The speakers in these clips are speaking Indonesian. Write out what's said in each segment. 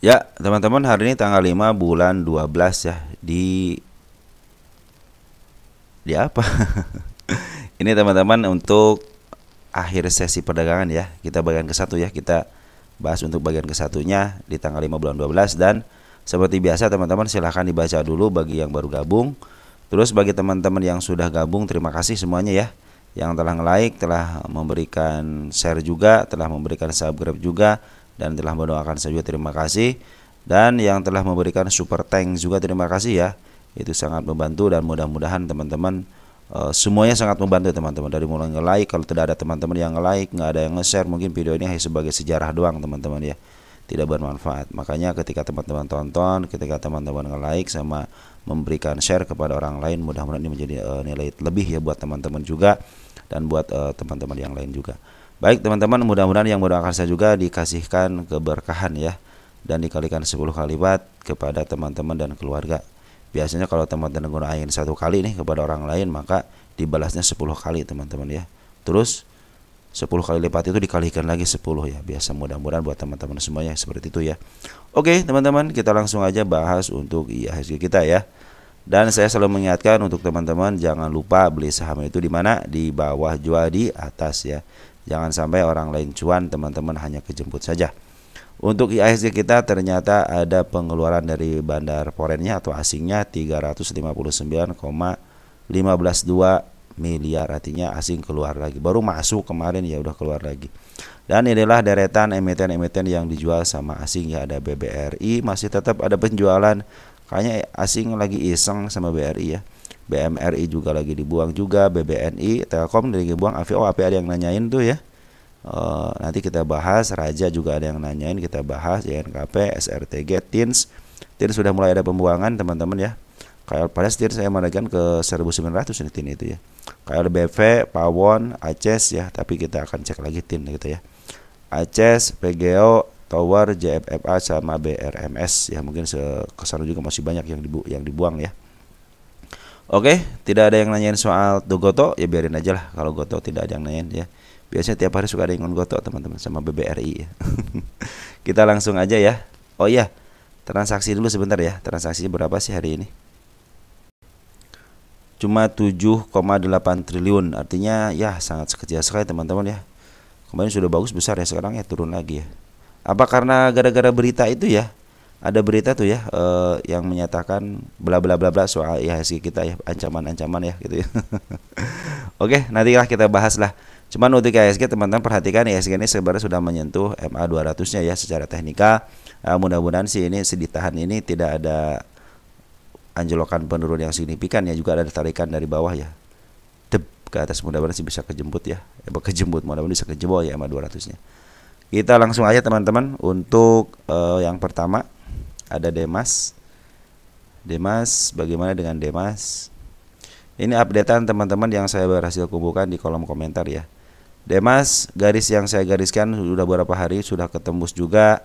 Ya, teman-teman, hari ini tanggal 5 bulan 12 ya. Di apa? Ini teman-teman untuk akhir sesi perdagangan ya. Kita bagian ke satu ya. Kita bahas untuk bagian ke satunya di tanggal 5 bulan 12. Dan seperti biasa teman-teman, silahkan dibaca dulu bagi yang baru gabung. Terus bagi teman-teman yang sudah gabung, terima kasih semuanya ya. Yang telah nge-like, telah memberikan share juga, telah memberikan subscribe juga, dan telah mendoakan saya juga, terima kasih. Dan yang telah memberikan super thanks juga, terima kasih ya. Itu sangat membantu dan mudah-mudahan teman-teman semuanya sangat membantu teman-teman. Dari mulai nge-like, kalau tidak ada teman-teman yang nge-like, nggak ada yang nge-share, mungkin video ini hanya sebagai sejarah doang teman-teman ya, tidak bermanfaat. Makanya ketika teman-teman tonton, ketika teman-teman nge-like sama memberikan share kepada orang lain, mudah-mudahan ini menjadi nilai lebih ya buat teman-teman juga dan buat teman-teman yang lain juga. Baik teman-teman, mudah-mudahan yang mendoakan saya juga dikasihkan keberkahan ya, dan dikalikan 10 kali lipat kepada teman-teman dan keluarga. Biasanya kalau teman-teman gunain satu kali nih kepada orang lain, maka dibalasnya 10 kali teman-teman ya. Terus 10 kali lipat itu dikalikan lagi 10 ya. Biasa, mudah-mudahan buat teman-teman semuanya seperti itu ya. Oke teman-teman, kita langsung aja bahas untuk IHSG kita ya. Dan saya selalu mengingatkan untuk teman-teman, jangan lupa beli saham itu di mana? Di bawah, jual di atas ya. Jangan sampai orang lain cuan, teman-teman hanya kejemput saja. Untuk IHSG kita ternyata ada pengeluaran dari bandar forennya atau asingnya 359,152 miliar, artinya asing keluar lagi. Baru masuk kemarin ya udah keluar lagi. Dan inilah deretan emiten-emiten yang dijual sama asing ya. Ada BBRI, masih tetap ada penjualan. Kayaknya asing lagi iseng sama BRI ya. BMRI juga lagi dibuang juga, BBNI, Telkom lagi dibuang, AVO, ada yang nanyain tuh ya. Nanti kita bahas. Raja juga ada yang nanyain, kita bahas. YNKP, SRTG, TINS sudah mulai ada pembuangan teman-teman ya. Kayak pada TINS saya menaikkan ke 1900 ini TIN itu ya. Kayak BV, Pawon, ACES ya, tapi kita akan cek lagi TIN gitu ya. ACES, PGO, Tower, JFFA sama BRMS ya, mungkin kesana juga masih banyak yang dibuang ya. Oke, tidak ada yang nanyain soal Goto ya, biarin aja lah kalau Goto tidak ada yang nanyain ya. Biasanya tiap hari suka ada yang Goto teman-teman sama BBRI ya. Kita langsung aja ya. Oh iya, transaksi dulu sebentar ya. Transaksinya berapa sih hari ini? Cuma 7,8 triliun. Artinya ya sangat kecil sekali teman-teman ya. Kemarin sudah bagus besar ya, sekarang ya turun lagi ya. Apa karena gara-gara berita itu ya? Ada berita tuh ya yang menyatakan bla bla bla bla soal IHSG kita ya, ancaman-ancaman ya gitu ya. Oke, nantilah kita bahas lah. Cuman untuk IHSG teman-teman perhatikan, IHSG ini sebenarnya sudah menyentuh MA 200-nya ya secara teknikal. Mudah-mudahan sih ini ditahan, ini tidak ada anjlokan penurun yang signifikan ya, juga ada tarikan dari bawah ya. Dep ke atas, mudah-mudahan sih bisa kejemput ya. Kejemput, mudah-mudahan bisa kejebol ya MA 200-nya. Kita langsung aja teman-teman. Untuk yang pertama ada Demas. Demas, bagaimana dengan Demas? Ini updatean teman-teman yang saya berhasil kumpulkan di kolom komentar ya. Demas, garis yang saya gariskan sudah beberapa hari sudah ketembus juga.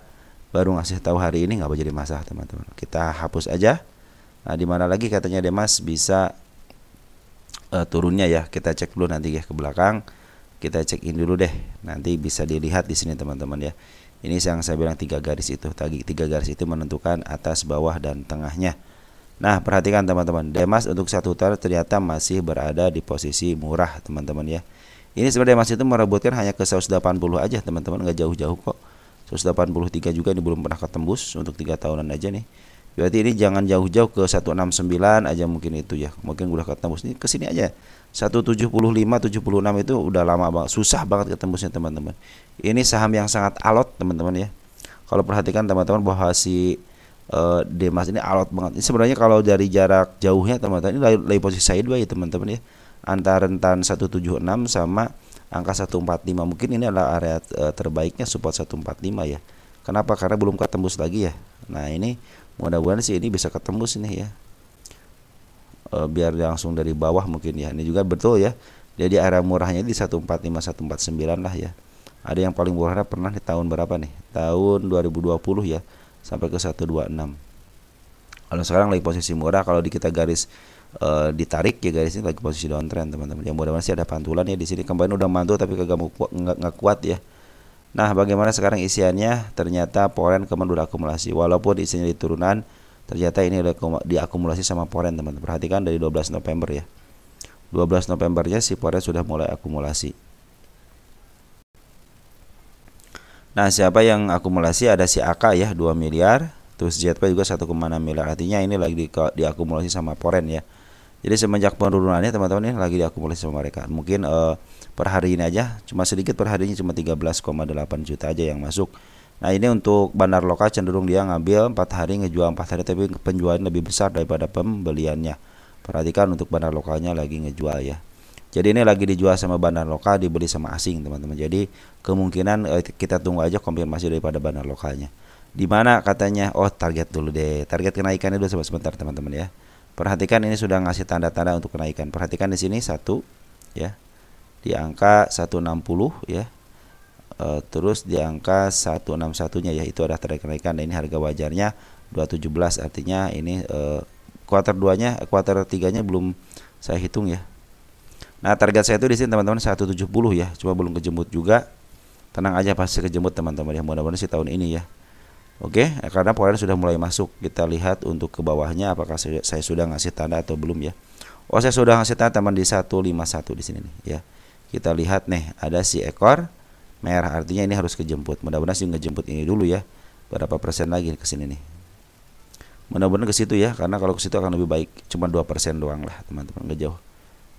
Baru ngasih tahu hari ini, nggak jadi masalah teman-teman. Kita hapus aja. Nah, di mana lagi katanya Demas bisa turunnya ya? Kita cek dulu nanti ya ke belakang. Kita cek in dulu deh. Nanti bisa dilihat di sini teman-teman ya. Ini yang saya bilang 3 garis itu. 3 garis itu menentukan atas, bawah, dan tengahnya. Nah, perhatikan teman-teman. Demas untuk satu tahun ternyata masih berada di posisi murah teman-teman ya. Ini sebenarnya Demas itu merebutkan hanya ke 180 aja teman-teman, nggak jauh-jauh kok. 183 juga ini belum pernah ketembus untuk 3 tahunan aja nih. Berarti ini jangan jauh-jauh ke 169 aja mungkin itu ya. Mungkin udah ketembus ini, kesini aja. 175, 76 itu udah lama banget, susah banget ketembusnya teman-teman. Ini saham yang sangat alot teman-teman ya. Kalau perhatikan teman-teman bahwa si Demas ini alot banget. Ini sebenarnya kalau dari jarak jauhnya teman-teman, ini lagi posisi sideways ya teman-teman ya. Antara rentan 176 sama angka 145. Mungkin ini adalah area terbaiknya support 145 ya. Kenapa? Karena belum ketembus lagi ya. Nah, ini mudah-mudahan sih ini bisa ketembus ini ya. Biar langsung dari bawah mungkin ya. Ini juga betul ya. Jadi area murahnya di 145 149 lah ya. Ada yang paling murahnya pernah di tahun berapa nih? Tahun 2020 ya, sampai ke 126. Kalau sekarang lagi posisi murah, kalau di kita garis ditarik ya, garis ini lagi posisi downtrend teman-teman. Yang mudah-mudahan sih ada pantulan ya di sini. Kemarin udah mantul tapi kagak kuat ya. Nah, bagaimana sekarang isiannya? Ternyata poren kemarin udah akumulasi. Walaupun isinya di turunan, ternyata ini udah diakumulasi sama poren, teman-teman. Perhatikan dari 12 November ya. 12 Novembernya si poren sudah mulai akumulasi. Nah, siapa yang akumulasi? Ada si AK ya, 2 miliar. Terus ZP juga 1,6 miliar. Artinya ini lagi diakumulasi sama poren ya. Jadi semenjak penurunannya teman-teman ini lagi diakumulasi sama mereka. Mungkin per hari ini aja cuma sedikit, per harinya cuma 13,8 juta aja yang masuk. Nah, ini untuk bandar lokal cenderung dia ngambil 4 hari, ngejual 4 hari, tapi penjualan lebih besar daripada pembeliannya. Perhatikan untuk bandar lokalnya lagi ngejual ya. Jadi ini lagi dijual sama bandar lokal, dibeli sama asing teman-teman. Jadi kemungkinan kita tunggu aja konfirmasi daripada bandar lokalnya. Di mana katanya? Oh, target dulu deh. Target kenaikannya dulu sebentar teman-teman ya. Perhatikan ini sudah ngasih tanda-tanda untuk kenaikan. Perhatikan di sini 1 ya. Di angka 160 ya. Terus di angka 161-nya ya, itu ada tanda kenaikan. Dan ini harga wajarnya 217, artinya ini kuartal 2-nya, kuartal 3-nya belum saya hitung ya. Nah, target saya itu di sini teman-teman 170 ya. Cuma belum kejemput juga. Tenang aja pasti kejemput teman-teman ya. Mudah-mudahan sih tahun ini ya. Oke, karena poren sudah mulai masuk. Kita lihat untuk ke bawahnya apakah saya sudah ngasih tanda atau belum ya. Oh, saya sudah ngasih tanda teman di 151 di sini nih ya. Kita lihat nih, ada si ekor merah, artinya ini harus kejemput. Mudah-mudahan sih ngejemput ini dulu ya. Berapa persen lagi ke sini nih. Mudah-mudahan ke situ ya, karena kalau ke situ akan lebih baik. Cuma 2% doang lah, teman-teman, enggak jauh.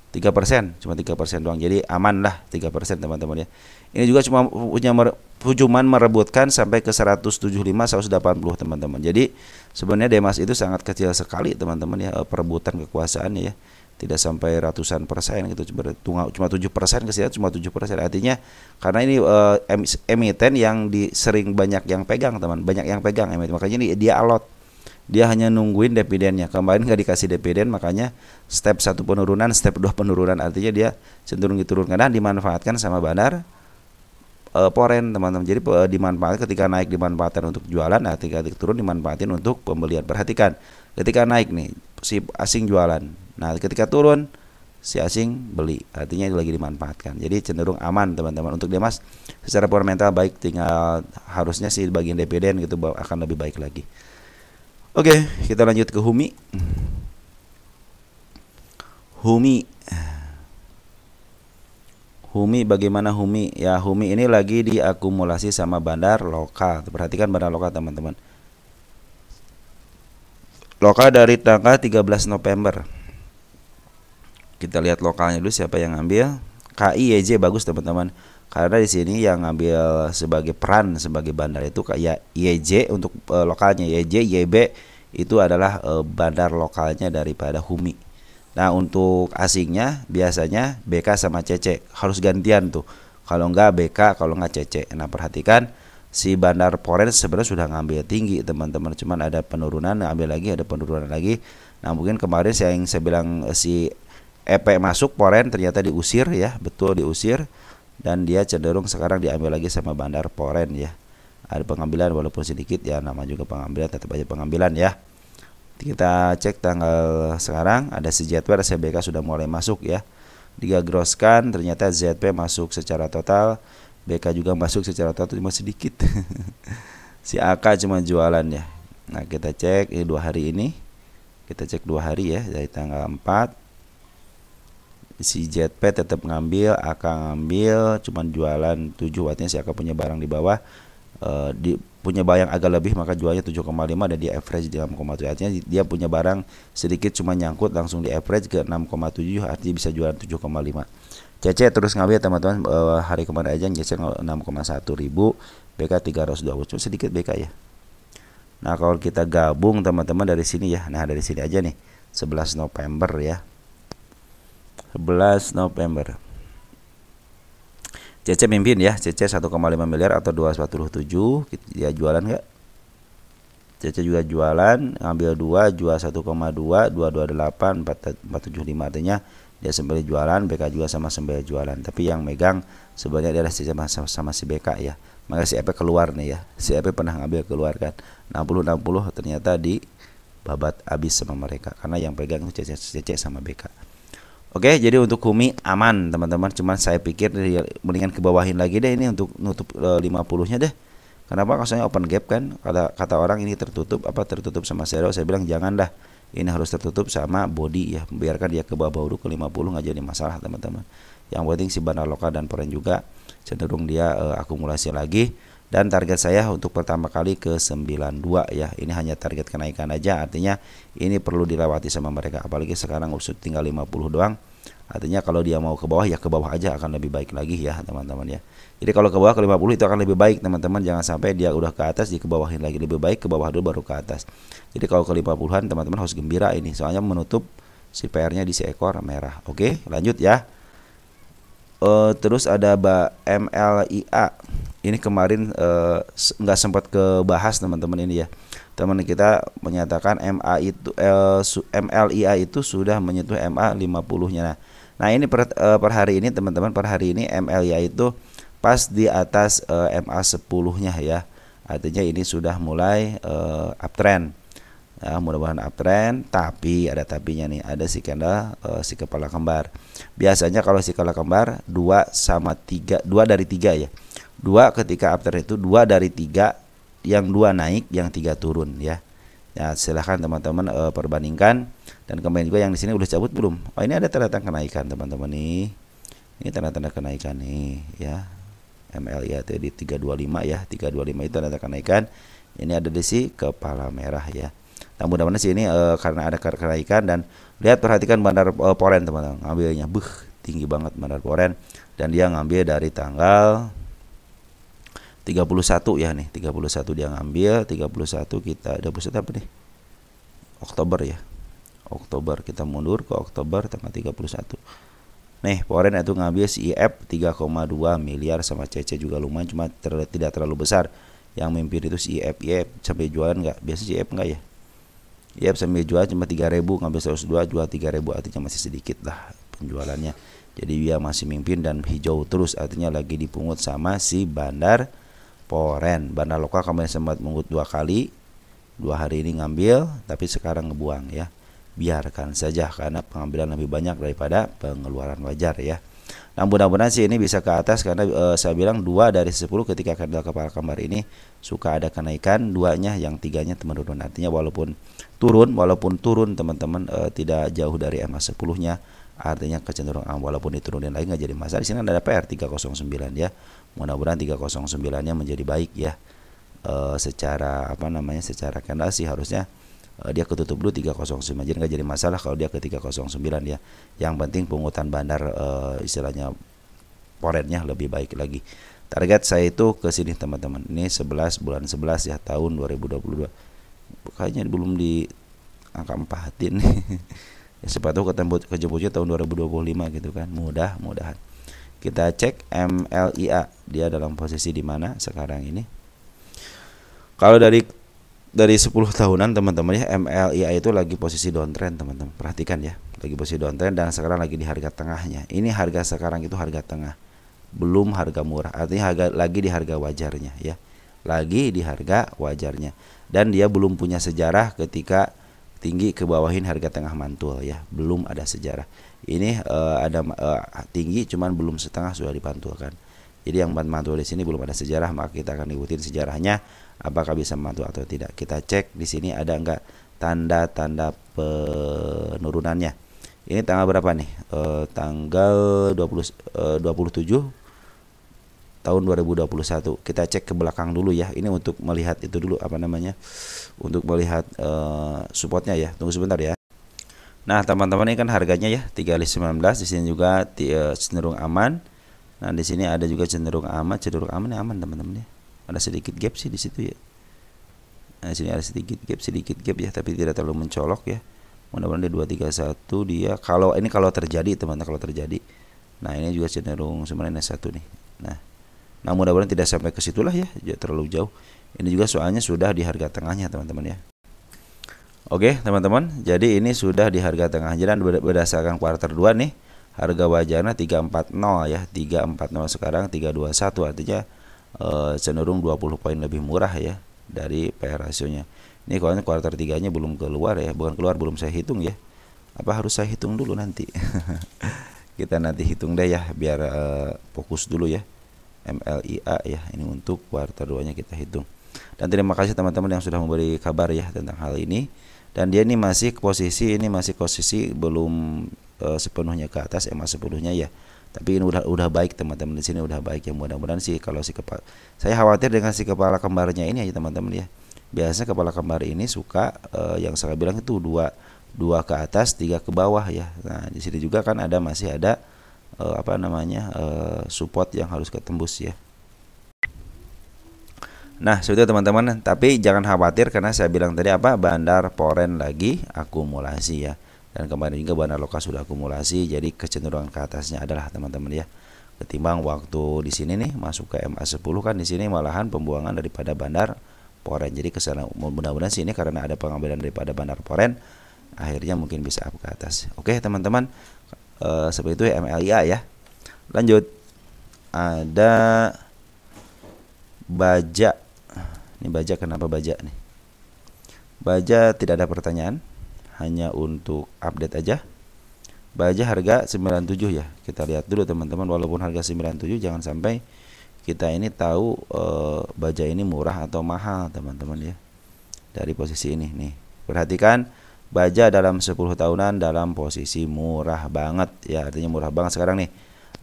3%, cuma 3% doang. Jadi aman lah 3% teman-teman ya. Ini juga cuman merebutkan sampai ke 175 180 teman-teman. Jadi sebenarnya Demas itu sangat kecil sekali teman-teman ya, perebutan kekuasaannya ya. Tidak sampai ratusan persen gitu, cuma 7% ke sini, cuma 7%. Artinya karena ini emiten yang sering banyak yang pegang teman, banyak yang pegang emiten. Makanya ini dia alot. Dia hanya nungguin dividennya. Kemarin nggak dikasih dividen, makanya step 1 penurunan, step 2 penurunan. Artinya dia cenderung diturunkan dan dimanfaatkan sama bandar poren teman-teman. Jadi dimanfaatkan ketika naik, dimanfaatkan untuk jualan. Nah, ketika turun dimanfaatin untuk pembelian. Perhatikan, ketika naik nih si asing jualan. Nah, ketika turun si asing beli. Artinya itu lagi dimanfaatkan. Jadi cenderung aman teman-teman. Untuk Demas secara fundamental baik, tinggal harusnya sih bagian dividen gitu akan lebih baik lagi. Oke, kita lanjut ke HUMI. HUMI bagaimana HUMI? Ya, HUMI ini lagi diakumulasi sama bandar lokal. Perhatikan bandar lokal teman-teman. Lokal dari tanggal 13 November. Kita lihat lokalnya dulu siapa yang ngambil. KIYJ bagus teman-teman. Karena di sini yang ngambil sebagai peran sebagai bandar itu kayak YJ untuk lokalnya, YJ, YB itu adalah bandar lokalnya daripada HUMI. Nah, untuk asingnya biasanya BK sama CC, harus gantian tuh. Kalau enggak BK, kalau enggak CC. Nah, perhatikan si bandar poren sebenarnya sudah ngambil tinggi teman-teman, cuman ada penurunan, ngambil lagi, ada penurunan lagi. Nah, mungkin kemarin saya bilang si EP masuk poren ternyata diusir ya, betul diusir. Dan dia cenderung sekarang diambil lagi sama bandar poren ya. Ada pengambilan walaupun sedikit ya, nama juga pengambilan, tetap aja pengambilan ya. Kita cek tanggal sekarang, ada si ZP, ada CBK sudah mulai masuk ya. Digagroskan ternyata ZP masuk secara total, BK juga masuk secara total, cuma sedikit. Si AK cuma jualan ya. Nah, kita cek ini 2 hari ini. Kita cek 2 hari ya, dari tanggal 4. Si ZP tetap ngambil, AK ngambil, cuman jualan 7, artinya si AK punya barang di bawah, punya barang agak lebih, maka jualnya 7,5 dan dia average di 6,7. Artinya dia punya barang sedikit, cuma nyangkut langsung di average ke 6,7, artinya bisa jualan 7,5. CC terus ngambil teman-teman, hari kemarin aja CC 6,1 ribu, BK 320, cuma sedikit BK ya. Nah, kalau kita gabung teman-teman dari sini ya, nah dari sini aja nih 11 November ya, 11 November. CC mimpin ya, CC 1,5 miliar atau 247. Dia jualan enggak? CC juga jualan, ngambil 2, jual 1,2, 228, 475, artinya dia sembari jualan, BK juga sama sembari jualan. Tapi yang megang sebenarnya dia CC sama si BK ya. Maka si EP keluar nih ya. Si EP pernah ngambil keluar kan. 60 ternyata di babat habis sama mereka karena yang pegang itu CC sama BK. Oke, jadi untuk Humi aman teman-teman. Cuman saya pikir mendingan ke bawahin lagi deh ini untuk nutup 50-nya deh. Kenapa? Kasusnya open gap kan. Kata orang ini tertutup sama shadow. Saya bilang jangan dah. Ini harus tertutup sama body ya. Biarkan dia ke bawah dulu ke 50 nggak jadi masalah teman-teman. Yang penting si bandar lokal dan foreign juga cenderung dia akumulasi lagi. Dan target saya untuk pertama kali ke 92 ya. Ini hanya target kenaikan aja. Artinya ini perlu dilewati sama mereka. Apalagi sekarang usut tinggal 50 doang. Artinya kalau dia mau ke bawah ya ke bawah aja akan lebih baik lagi ya teman-teman ya. Jadi kalau ke bawah ke 50 itu akan lebih baik teman-teman. Jangan sampai dia udah ke atas dikebawahin lagi. Lebih baik ke bawah dulu baru ke atas. Jadi kalau ke 50-an teman-teman harus gembira ini. Soalnya menutup si PR-nya di si ekor merah. Oke lanjut ya. Terus ada MLIA. Ini kemarin nggak sempat kebahas teman-teman ini ya. Teman kita menyatakan MLIA itu sudah menyentuh MA 50-nya. Nah ini per hari ini teman-teman, per hari ini MLIA itu pas di atas MA 10-nya ya. Artinya ini sudah mulai uptrend. Ya, mudah-mudahan uptrend, tapi ada tapinya nih, ada si candle si kepala kembar. Biasanya kalau si kepala kembar 2 sama 3, 2 dari 3 ya. 2 ketika uptrend itu 2 dari 3, yang 2 naik, yang 3 turun ya. Ya, silahkan teman-teman perbandingkan. Dan kemarin juga yang di sini udah cabut belum? Oh, ini ada tanda-tanda kenaikan teman-teman nih. Ini tanda-tanda kenaikan nih ya. MLIA di 325 ya, 325 itu tanda kenaikan. Ini ada di si kepala merah ya. Nah mudah-mudahan sih ini karena ada kenaikan. Dan lihat perhatikan bandar poren teman-teman, ngambilnya tinggi banget bandar poren. Dan dia ngambil dari tanggal 31 ya nih, 31 dia ngambil, 31 kita 21 apa nih? Oktober ya. Oktober kita mundur ke Oktober tanggal 31. Nih, poren itu ngambil si IF 3,2 miliar sama CC juga lumayan, cuma tidak terlalu besar. Yang mimpin itu si IF sampai jualan nggak? Biasa si IF nggak ya? IF sampai jual cuma 3.000, ngambil 102, jual 3.000, artinya masih sedikit lah penjualannya. Jadi dia masih mimpin dan hijau terus, artinya lagi dipungut sama si bandar poren. Bandar lokal kemarin sempat mengut 2 kali, 2 hari ini ngambil, tapi sekarang ngebuang ya. Biarkan saja karena pengambilan lebih banyak daripada pengeluaran wajar ya. Nah mudah-mudahan sih ini bisa ke atas karena saya bilang 2 dari 10 ketika candle kepala kembar ini suka ada kenaikan, 2-nya yang 3-nya menurun. Artinya walaupun turun teman-teman tidak jauh dari MA 10-nya, artinya kecenderungan walaupun diturunin lagi nggak jadi masalah. Di sini ada PR 309 ya. Mudah-mudahan 309-nya menjadi baik ya. Secara secara candle sih harusnya dia ketutup dulu 309, jadi nggak jadi masalah kalau dia ke 309 ya. Yang penting pungutan bandar istilahnya porennya lebih baik lagi. Target saya itu ke sini teman-teman. Ini 11 bulan 11 ya tahun 2022. Kayaknya belum di angka 4 nih. Ya sepatu kejemputnya tahun 2025 gitu kan. Mudah-mudahan. Kita cek MLIA, dia dalam posisi di mana sekarang ini. Kalau dari 10 tahunan teman-teman ya, MLIA itu lagi posisi downtrend teman-teman. Perhatikan ya, lagi posisi downtrend dan sekarang lagi di harga tengahnya. Ini harga sekarang itu harga tengah, belum harga murah. Artinya lagi di harga wajarnya ya. Lagi di harga wajarnya. Dan dia belum punya sejarah ketika tinggi ke bawahin harga tengah mantul ya. Belum ada sejarah. Ini ada tinggi cuman belum setengah sudah dipantulkan. Jadi yang mantul di sini belum ada sejarah, maka kita akan ikutin sejarahnya apakah bisa mantul atau tidak. Kita cek di sini ada enggak tanda-tanda penurunannya. Ini tanggal berapa nih? Tanggal 27 tahun 2021. Kita cek ke belakang dulu ya. Ini untuk melihat itu dulu untuk melihat supportnya ya. Tunggu sebentar ya. Nah, teman-teman ini kan harganya ya 3.19, di sini juga cenderung aman. Nah, di sini ada juga cenderung aman ya, aman teman-teman ya. Ada sedikit gap sih di situ ya. Nah, di sini ada sedikit gap ya, tapi tidak terlalu mencolok ya. Mudah-mudahan di 231 dia kalau terjadi teman-teman, kalau terjadi. Nah, ini juga cenderung sebenarnya satu nih. Nah, mudah-mudahan tidak sampai ke situlah ya, terlalu jauh. Ini juga soalnya sudah di harga tengahnya teman-teman ya. Oke, teman-teman. Jadi ini sudah di harga tengah dan berdasarkan kuartal 2 nih. Harga wajarnya 340 ya, 340 sekarang 321, artinya cenderung 20 poin lebih murah ya dari PR rasionya. Ini kuartal 3-nya belum keluar ya, belum saya hitung ya. Apa harus saya hitung dulu nanti? Kita nanti hitung deh ya, biar fokus dulu ya. MLIA ya, ini untuk kuartal 2-nya kita hitung. Dan terima kasih teman-teman yang sudah memberi kabar ya tentang hal ini. Dan dia ini masih posisi belum sepenuhnya ke atas EMA 10-nya ya. Tapi ini udah baik teman-teman, di sini udah baik ya. Mudah-mudahan sih kalau saya khawatir dengan si kepala kembarnya ini ya teman-teman ya. Biasanya kepala kembar ini suka yang saya bilang itu dua ke atas, 3 ke bawah ya. Nah, di sini juga kan masih ada support yang harus ketembus ya. Nah, seperti itu teman-teman. Tapi jangan khawatir karena saya bilang tadi bandar Poren lagi akumulasi ya. Dan kemarin juga bandar lokal sudah akumulasi, jadi kecenderungan ke atasnya adalah teman-teman ya. Ketimbang waktu di sini nih masuk ke MA10 kan di sini malahan pembuangan daripada bandar Poren. Jadi kesana mudah-mudahan sih ini karena ada pengambilan daripada bandar Poren, akhirnya mungkin bisa up ke atas. Oke, teman-teman. Seperti itu ya MLIA ya. Lanjut. Ada Baja. Ini Baja, kenapa Baja nih? Baja tidak ada pertanyaan, hanya untuk update aja. Baja harga 97 ya. Kita lihat dulu teman-teman, walaupun harga 97 jangan sampai kita ini tahu Baja ini murah atau mahal teman-teman ya. Dari posisi ini nih. Perhatikan Baja dalam 10 tahunan dalam posisi murah banget ya, artinya murah banget sekarang nih.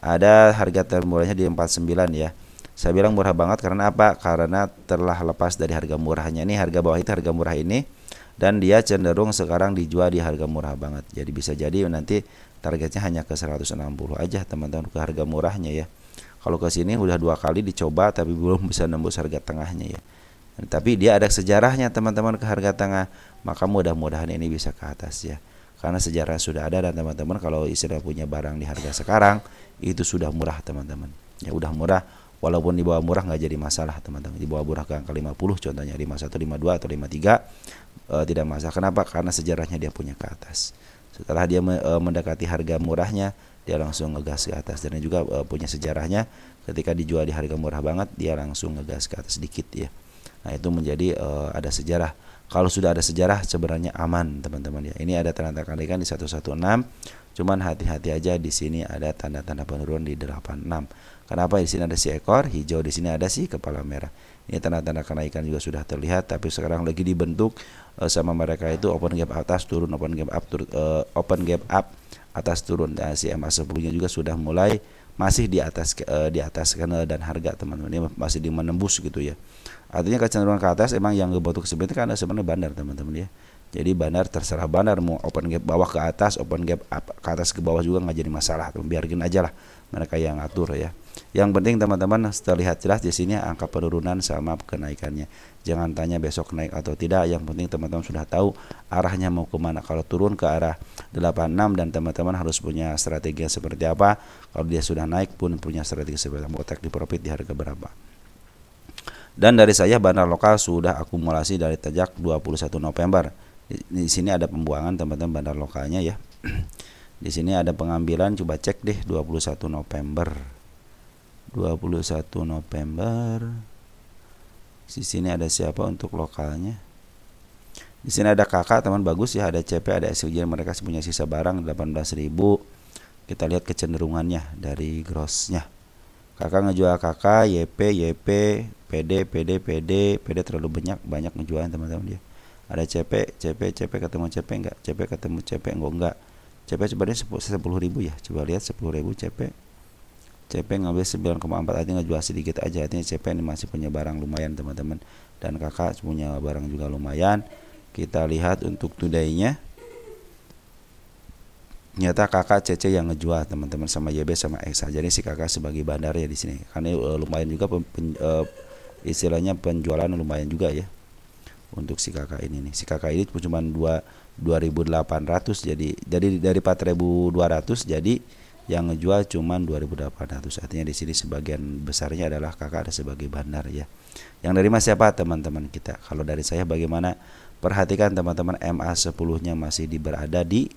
Ada harga termurahnya di 49 ya. Saya bilang murah banget karena apa? Karena telah lepas dari harga murahnya. Ini harga bawah itu harga murah ini, dan dia cenderung sekarang dijual di harga murah banget. Jadi bisa jadi nanti targetnya hanya ke 160 aja teman-teman ke harga murahnya ya. Kalau ke sini udah 2 kali dicoba tapi belum bisa nembus harga tengahnya ya. Tapi dia ada sejarahnya teman-teman ke harga tengah, maka mudah-mudahan ini bisa ke atas ya. Karena sejarah sudah ada, dan teman-teman kalau istilah punya barang di harga sekarang itu sudah murah teman-teman. Ya udah murah. Walaupun di bawah murah nggak jadi masalah teman-teman. Di bawah murah ke angka 50 contohnya 51, 52 atau 53 tidak masalah. Kenapa? Karena sejarahnya dia punya ke atas. Setelah dia mendekati harga murahnya, dia langsung ngegas ke atas. Dan juga punya sejarahnya ketika dijual di harga murah banget, dia langsung ngegas ke atas sedikit ya. Nah, itu menjadi ada sejarah. Kalau sudah ada sejarah sebenarnya aman teman-teman ya. Ini ada tanda kalikan di 116. Cuman hati-hati aja, di sini ada tanda-tanda penurunan di 86. Kenapa? Di sini ada si ekor hijau, di sini ada si kepala merah. Ini tanda-tanda kenaikan juga sudah terlihat, tapi sekarang lagi dibentuk sama mereka itu open gap atas turun, open gap up atas turun. Dan si MA10-nya juga sudah mulai masih di atas dan harga teman-teman ini masih di menembus gitu ya. Artinya kecenderungan ke atas. Emang yang ngebentuk sebenarnya kan ada sebenarnya bandar teman-teman ya. Jadi bandar terserah bandar mau open gap bawah ke atas, open gap ke atas ke bawah juga nggak jadi masalah. Biarkan aja lah mereka yang ngatur ya. Yang penting teman-teman setelah lihat jelas di sini angka penurunan sama kenaikannya. Jangan tanya besok naik atau tidak. Yang penting teman-teman sudah tahu arahnya mau kemana. Kalau turun ke arah 86 dan teman-teman harus punya strategi yang seperti apa. Kalau dia sudah naik pun punya strategi seperti apa. Mau take di profit di harga berapa. Dan dari saya bandar lokal sudah akumulasi dari sejak 21 November. Di sini ada pembuangan teman-teman bandar lokalnya ya. Di sini ada pengambilan, coba cek deh 21 November. 21 November. Di sini ada siapa untuk lokalnya? Di sini ada kakak teman bagus ya, ada CP, ada SUJ, mereka punya sisa barang 18.000. Kita lihat kecenderungannya dari grossnya. Kakak ngejual kakak, YP, PD terlalu banyak ngejualin teman-teman dia. Ada CP ketemu CP enggak? CP ketemu CP enggak? CP coba dia 10.000 ya. Coba lihat 10.000 CP ngambil 9,4, artinya ngejual sedikit aja. Artinya CP ini masih punya barang lumayan teman-teman. Dan kakak punya barang juga lumayan. Kita lihat untuk today-nya. Nyata kakak CC yang ngejual teman-teman sama YB sama Exa. Jadi si kakak sebagai bandar ya di sini. Karena lumayan juga istilahnya penjualan lumayan juga ya. Untuk si kakak ini nih, si kakak ini cuma 2.800, jadi dari 4.200, jadi yang ngejual cuma 2.800. Artinya di sini sebagian besarnya adalah kakak ada sebagai bandar ya. Yang dari mas siapa teman-teman kita? Kalau dari saya bagaimana? Perhatikan teman-teman, MA10-nya masih berada di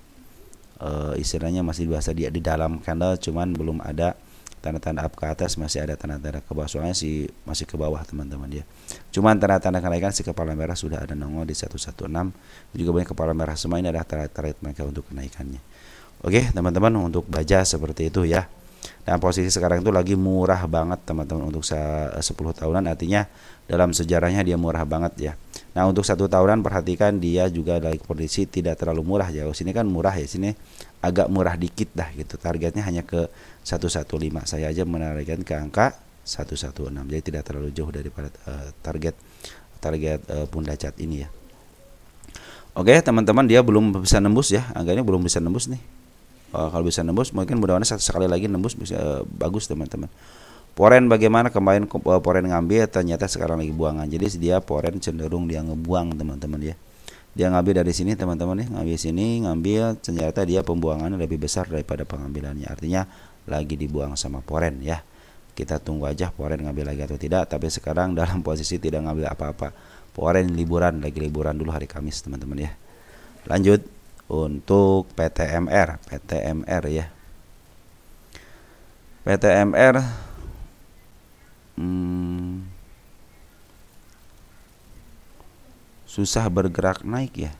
istilahnya masih biasa di dalam candle, cuman belum ada tanda-tanda up ke atas masih ada tanda-tanda ke bawah, soalnya masih ke bawah teman-teman ya. Cuman tanda-tanda kenaikan si kepala merah sudah ada nongol di 116. Juga banyak kepala merah semua, ini adalah target mereka untuk kenaikannya. Oke teman-teman, untuk baja seperti itu ya. Dan posisi sekarang itu lagi murah banget teman-teman untuk 10 tahunan, artinya dalam sejarahnya dia murah banget ya. Nah untuk 1 tahunan perhatikan dia juga dari kondisi tidak terlalu murah ya. Sini kan murah ya, sini agak murah dikit dah gitu. Targetnya hanya ke 115. Saya aja menargetkan ke angka 116. Jadi tidak terlalu jauh daripada target Bunda Cat ini ya. Oke teman-teman, dia belum bisa nembus ya. Angkanya belum bisa nembus nih. Kalau bisa nembus mungkin mudah-mudahan sekali lagi nembus bisa bagus teman-teman. Poren bagaimana kemarin Poren ngambil, ternyata sekarang lagi buangan. Jadi dia Poren cenderung dia ngebuang teman-teman ya. Dia ngambil dari sini teman-teman ya, ngambil sini, ngambil, ternyata dia pembuangannya lebih besar daripada pengambilannya. Artinya lagi dibuang sama Poren ya. Kita tunggu aja Poren ngambil lagi atau tidak. Tapi sekarang dalam posisi tidak ngambil apa-apa. Poren liburan, lagi liburan dulu hari Kamis teman-teman ya. Lanjut untuk PTMR ya. PTMR susah bergerak naik ya.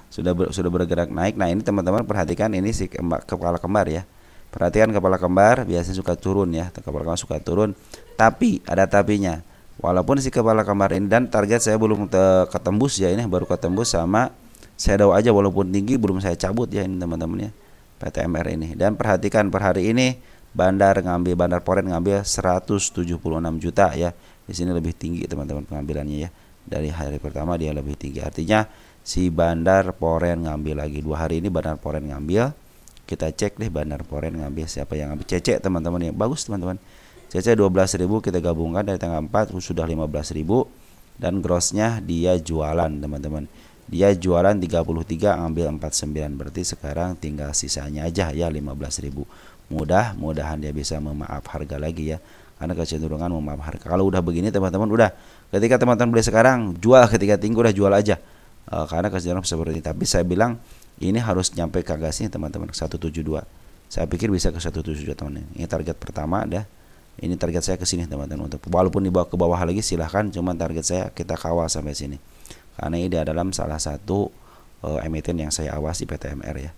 sudah bergerak naik. Nah ini teman-teman perhatikan, ini si kepala kembar ya. Perhatikan kepala kembar biasanya suka turun ya. Kepala kembar suka turun, tapi ada tapinya. Walaupun si kepala kembar ini, dan target saya belum ketembus ya, ini baru ketembus sama shadow aja, walaupun tinggi belum saya cabut ya ini teman-teman ya, PTMR ini. Dan perhatikan per hari ini Bandar Poren ngambil 176 juta ya. Di sini lebih tinggi teman-teman pengambilannya ya. Dari hari pertama dia lebih tinggi. Artinya si Bandar Poren ngambil lagi 2 hari ini. Bandar Poren ngambil. Kita cek deh Bandar Poren ngambil siapa yang ngambil. CC teman-teman ya. Bagus teman-teman. CC 12.000 kita gabungkan dari tanggal 4 sudah 15.000, dan grossnya dia jualan teman-teman. Dia jualan 33 ngambil 49, berarti sekarang tinggal sisanya aja ya 15.000. Mudah-mudahan dia bisa memaaf harga lagi ya. Karena kecenderungan memaaf harga. Kalau udah begini teman-teman, udah ketika teman-teman beli sekarang, jual ketika tinggi, udah jual aja. Karena kecenderungan seperti ini. Tapi saya bilang ini harus nyampe ke gasnya teman-teman, 172. Saya pikir bisa ke 172 teman. Ini target pertama dah. Ini target saya ke sini teman-teman. Untuk walaupun dibawa ke bawah lagi silahkan, cuman target saya kita kawal sampai sini. Karena ini adalah salah satu emiten yang saya awasi PTMR ya.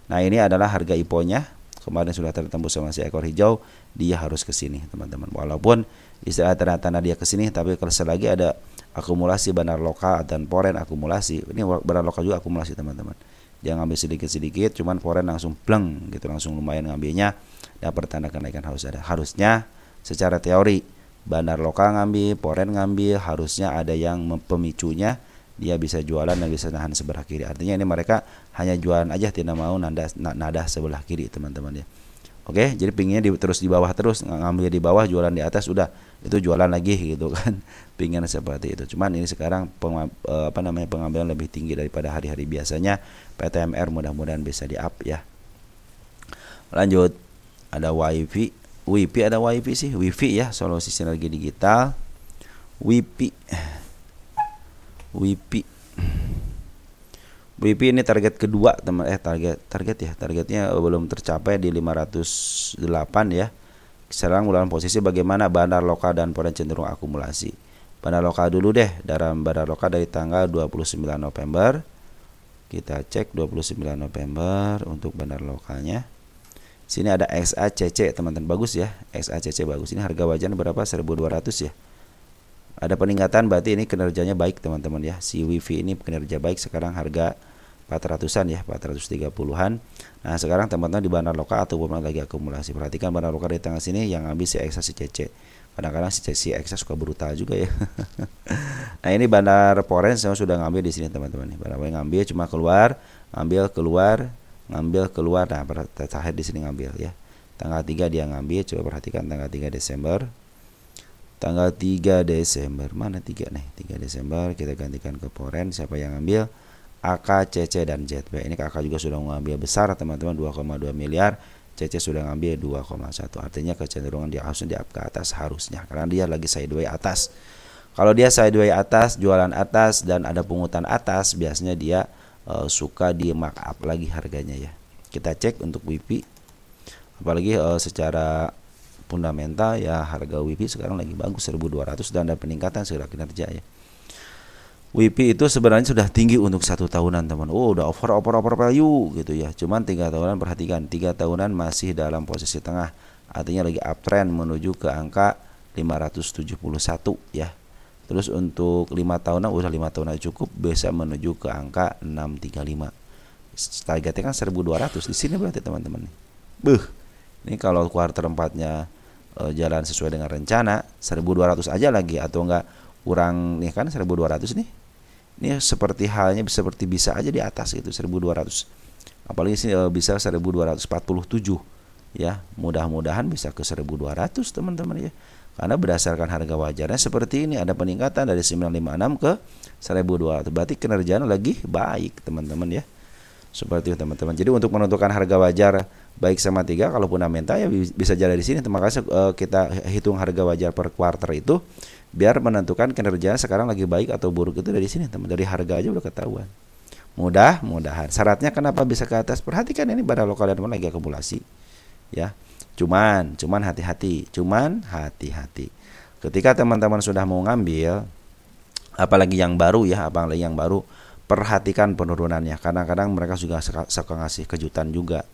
Nah ini adalah harga IPO-nya. Kemarin sudah tertembus sama si ekor hijau, dia harus ke sini teman-teman. Walaupun istilah tanda-tanda dia ke sini, tapi kalau lagi ada akumulasi Bandar Lokal dan Poren akumulasi. Ini Bandar Lokal juga akumulasi teman-teman. Dia ngambil sedikit-sedikit, cuman Poren langsung pleng gitu, langsung lumayan ngambilnya. Dan pertanda kenaikan harus ada. Harusnya secara teori Bandar Lokal ngambil, Poren ngambil, harusnya ada yang pemicunya. Dia bisa jualan dan bisa nahan sebelah kiri. Artinya ini mereka hanya jualan aja, tidak mau nada sebelah kiri teman-teman ya. Oke, jadi pinginnya terus di bawah terus, ngambil di bawah, jualan di atas, udah itu jualan lagi gitu kan. Pingin seperti itu. Cuman ini sekarang pengambilan lebih tinggi daripada hari-hari biasanya. PTMR mudah-mudahan bisa di up ya. Lanjut, ada WiFi ada WiFi sih, WiFi ya, solusi sinergi digital. WiFi ini target kedua teman, targetnya belum tercapai di 508 ya. Sekarang dalam posisi bagaimana Bandar Lokal dan Poren cenderung akumulasi. Bandar Lokal dulu deh, dalam Bandar Lokal dari tanggal 29 November. Kita cek 29 November untuk Bandar Lokalnya. Sini ada XACC teman-teman, bagus ya. XACC bagus. Ini harga wajarnya berapa? 1.200 ya. Ada peningkatan, berarti ini kinerjanya baik teman-teman ya. Si WiFi ini kinerja baik, sekarang harga 400-an ya, 430-an. Nah sekarang teman-teman di Bandar Lokal atau lagi akumulasi. Perhatikan Bandar Lokal di tengah sini yang ngambil si XACC. Kadang-kadang si XA suka brutal juga ya. Nah ini Bandar Poren saya sudah ngambil di sini teman-teman. Bandar Poren ngambil, cuma keluar. Nah terakhir di sini ngambil ya. Tanggal 3 dia ngambil, coba perhatikan tanggal 3 Desember. Tanggal 3 Desember, mana 3 nih? 3 Desember kita gantikan ke Poren. Siapa yang ngambil? AK, CC dan ZB. Ini kakak juga sudah mengambil besar teman-teman, 2,2 miliar. CC sudah ngambil 2,1. Artinya kecenderungan dia harusnya di up ke atas harusnya, karena dia lagi sideways atas. Kalau dia sideways atas, jualan atas dan ada pungutan atas, biasanya dia suka di mark up lagi harganya ya. Kita cek untuk WiFi. Apalagi secara fundamental ya harga WIPI sekarang lagi bagus 1.200 dan ada peningkatan secara kinerja ya. WIPI itu sebenarnya sudah tinggi untuk 1 tahunan teman. Oh udah over value gitu ya. Cuman 3 tahunan, perhatikan 3 tahunan masih dalam posisi tengah, artinya lagi uptrend menuju ke angka 571 ya. Terus untuk 5 tahunan udah 5 tahunan cukup bisa menuju ke angka 635. Targetnya kan 1.200 di sini berarti teman-teman. Ini kalau kuartal 4-nya jalan sesuai dengan rencana 1.200 aja lagi, atau enggak kurang nih kan 1.200 nih. Ini seperti halnya seperti bisa aja di atas gitu 1.200. Apalagi sini bisa 1.247 ya. Mudah-mudahan bisa ke 1.200 teman-teman ya. Karena berdasarkan harga wajarnya seperti ini, ada peningkatan dari 956 ke 1.200. Berarti kinerjanya lagi baik teman-teman ya. Seperti itu teman-teman. Jadi untuk menentukan harga wajar baik sama 3 kalau fundamental ya bisa jalan di sini. Makanya kita hitung harga wajar per kuartal itu biar menentukan kinerja sekarang lagi baik atau buruk itu dari sini teman. Dari harga aja udah ketahuan. Mudah-mudahan. Syaratnya kenapa bisa ke atas? Perhatikan ini barang lokal dan lagi akumulasi. Ya. Cuman hati-hati. Ketika teman-teman sudah mau ngambil, apalagi yang baru ya, perhatikan penurunannya. Kadang-kadang mereka juga suka ngasih kejutan juga.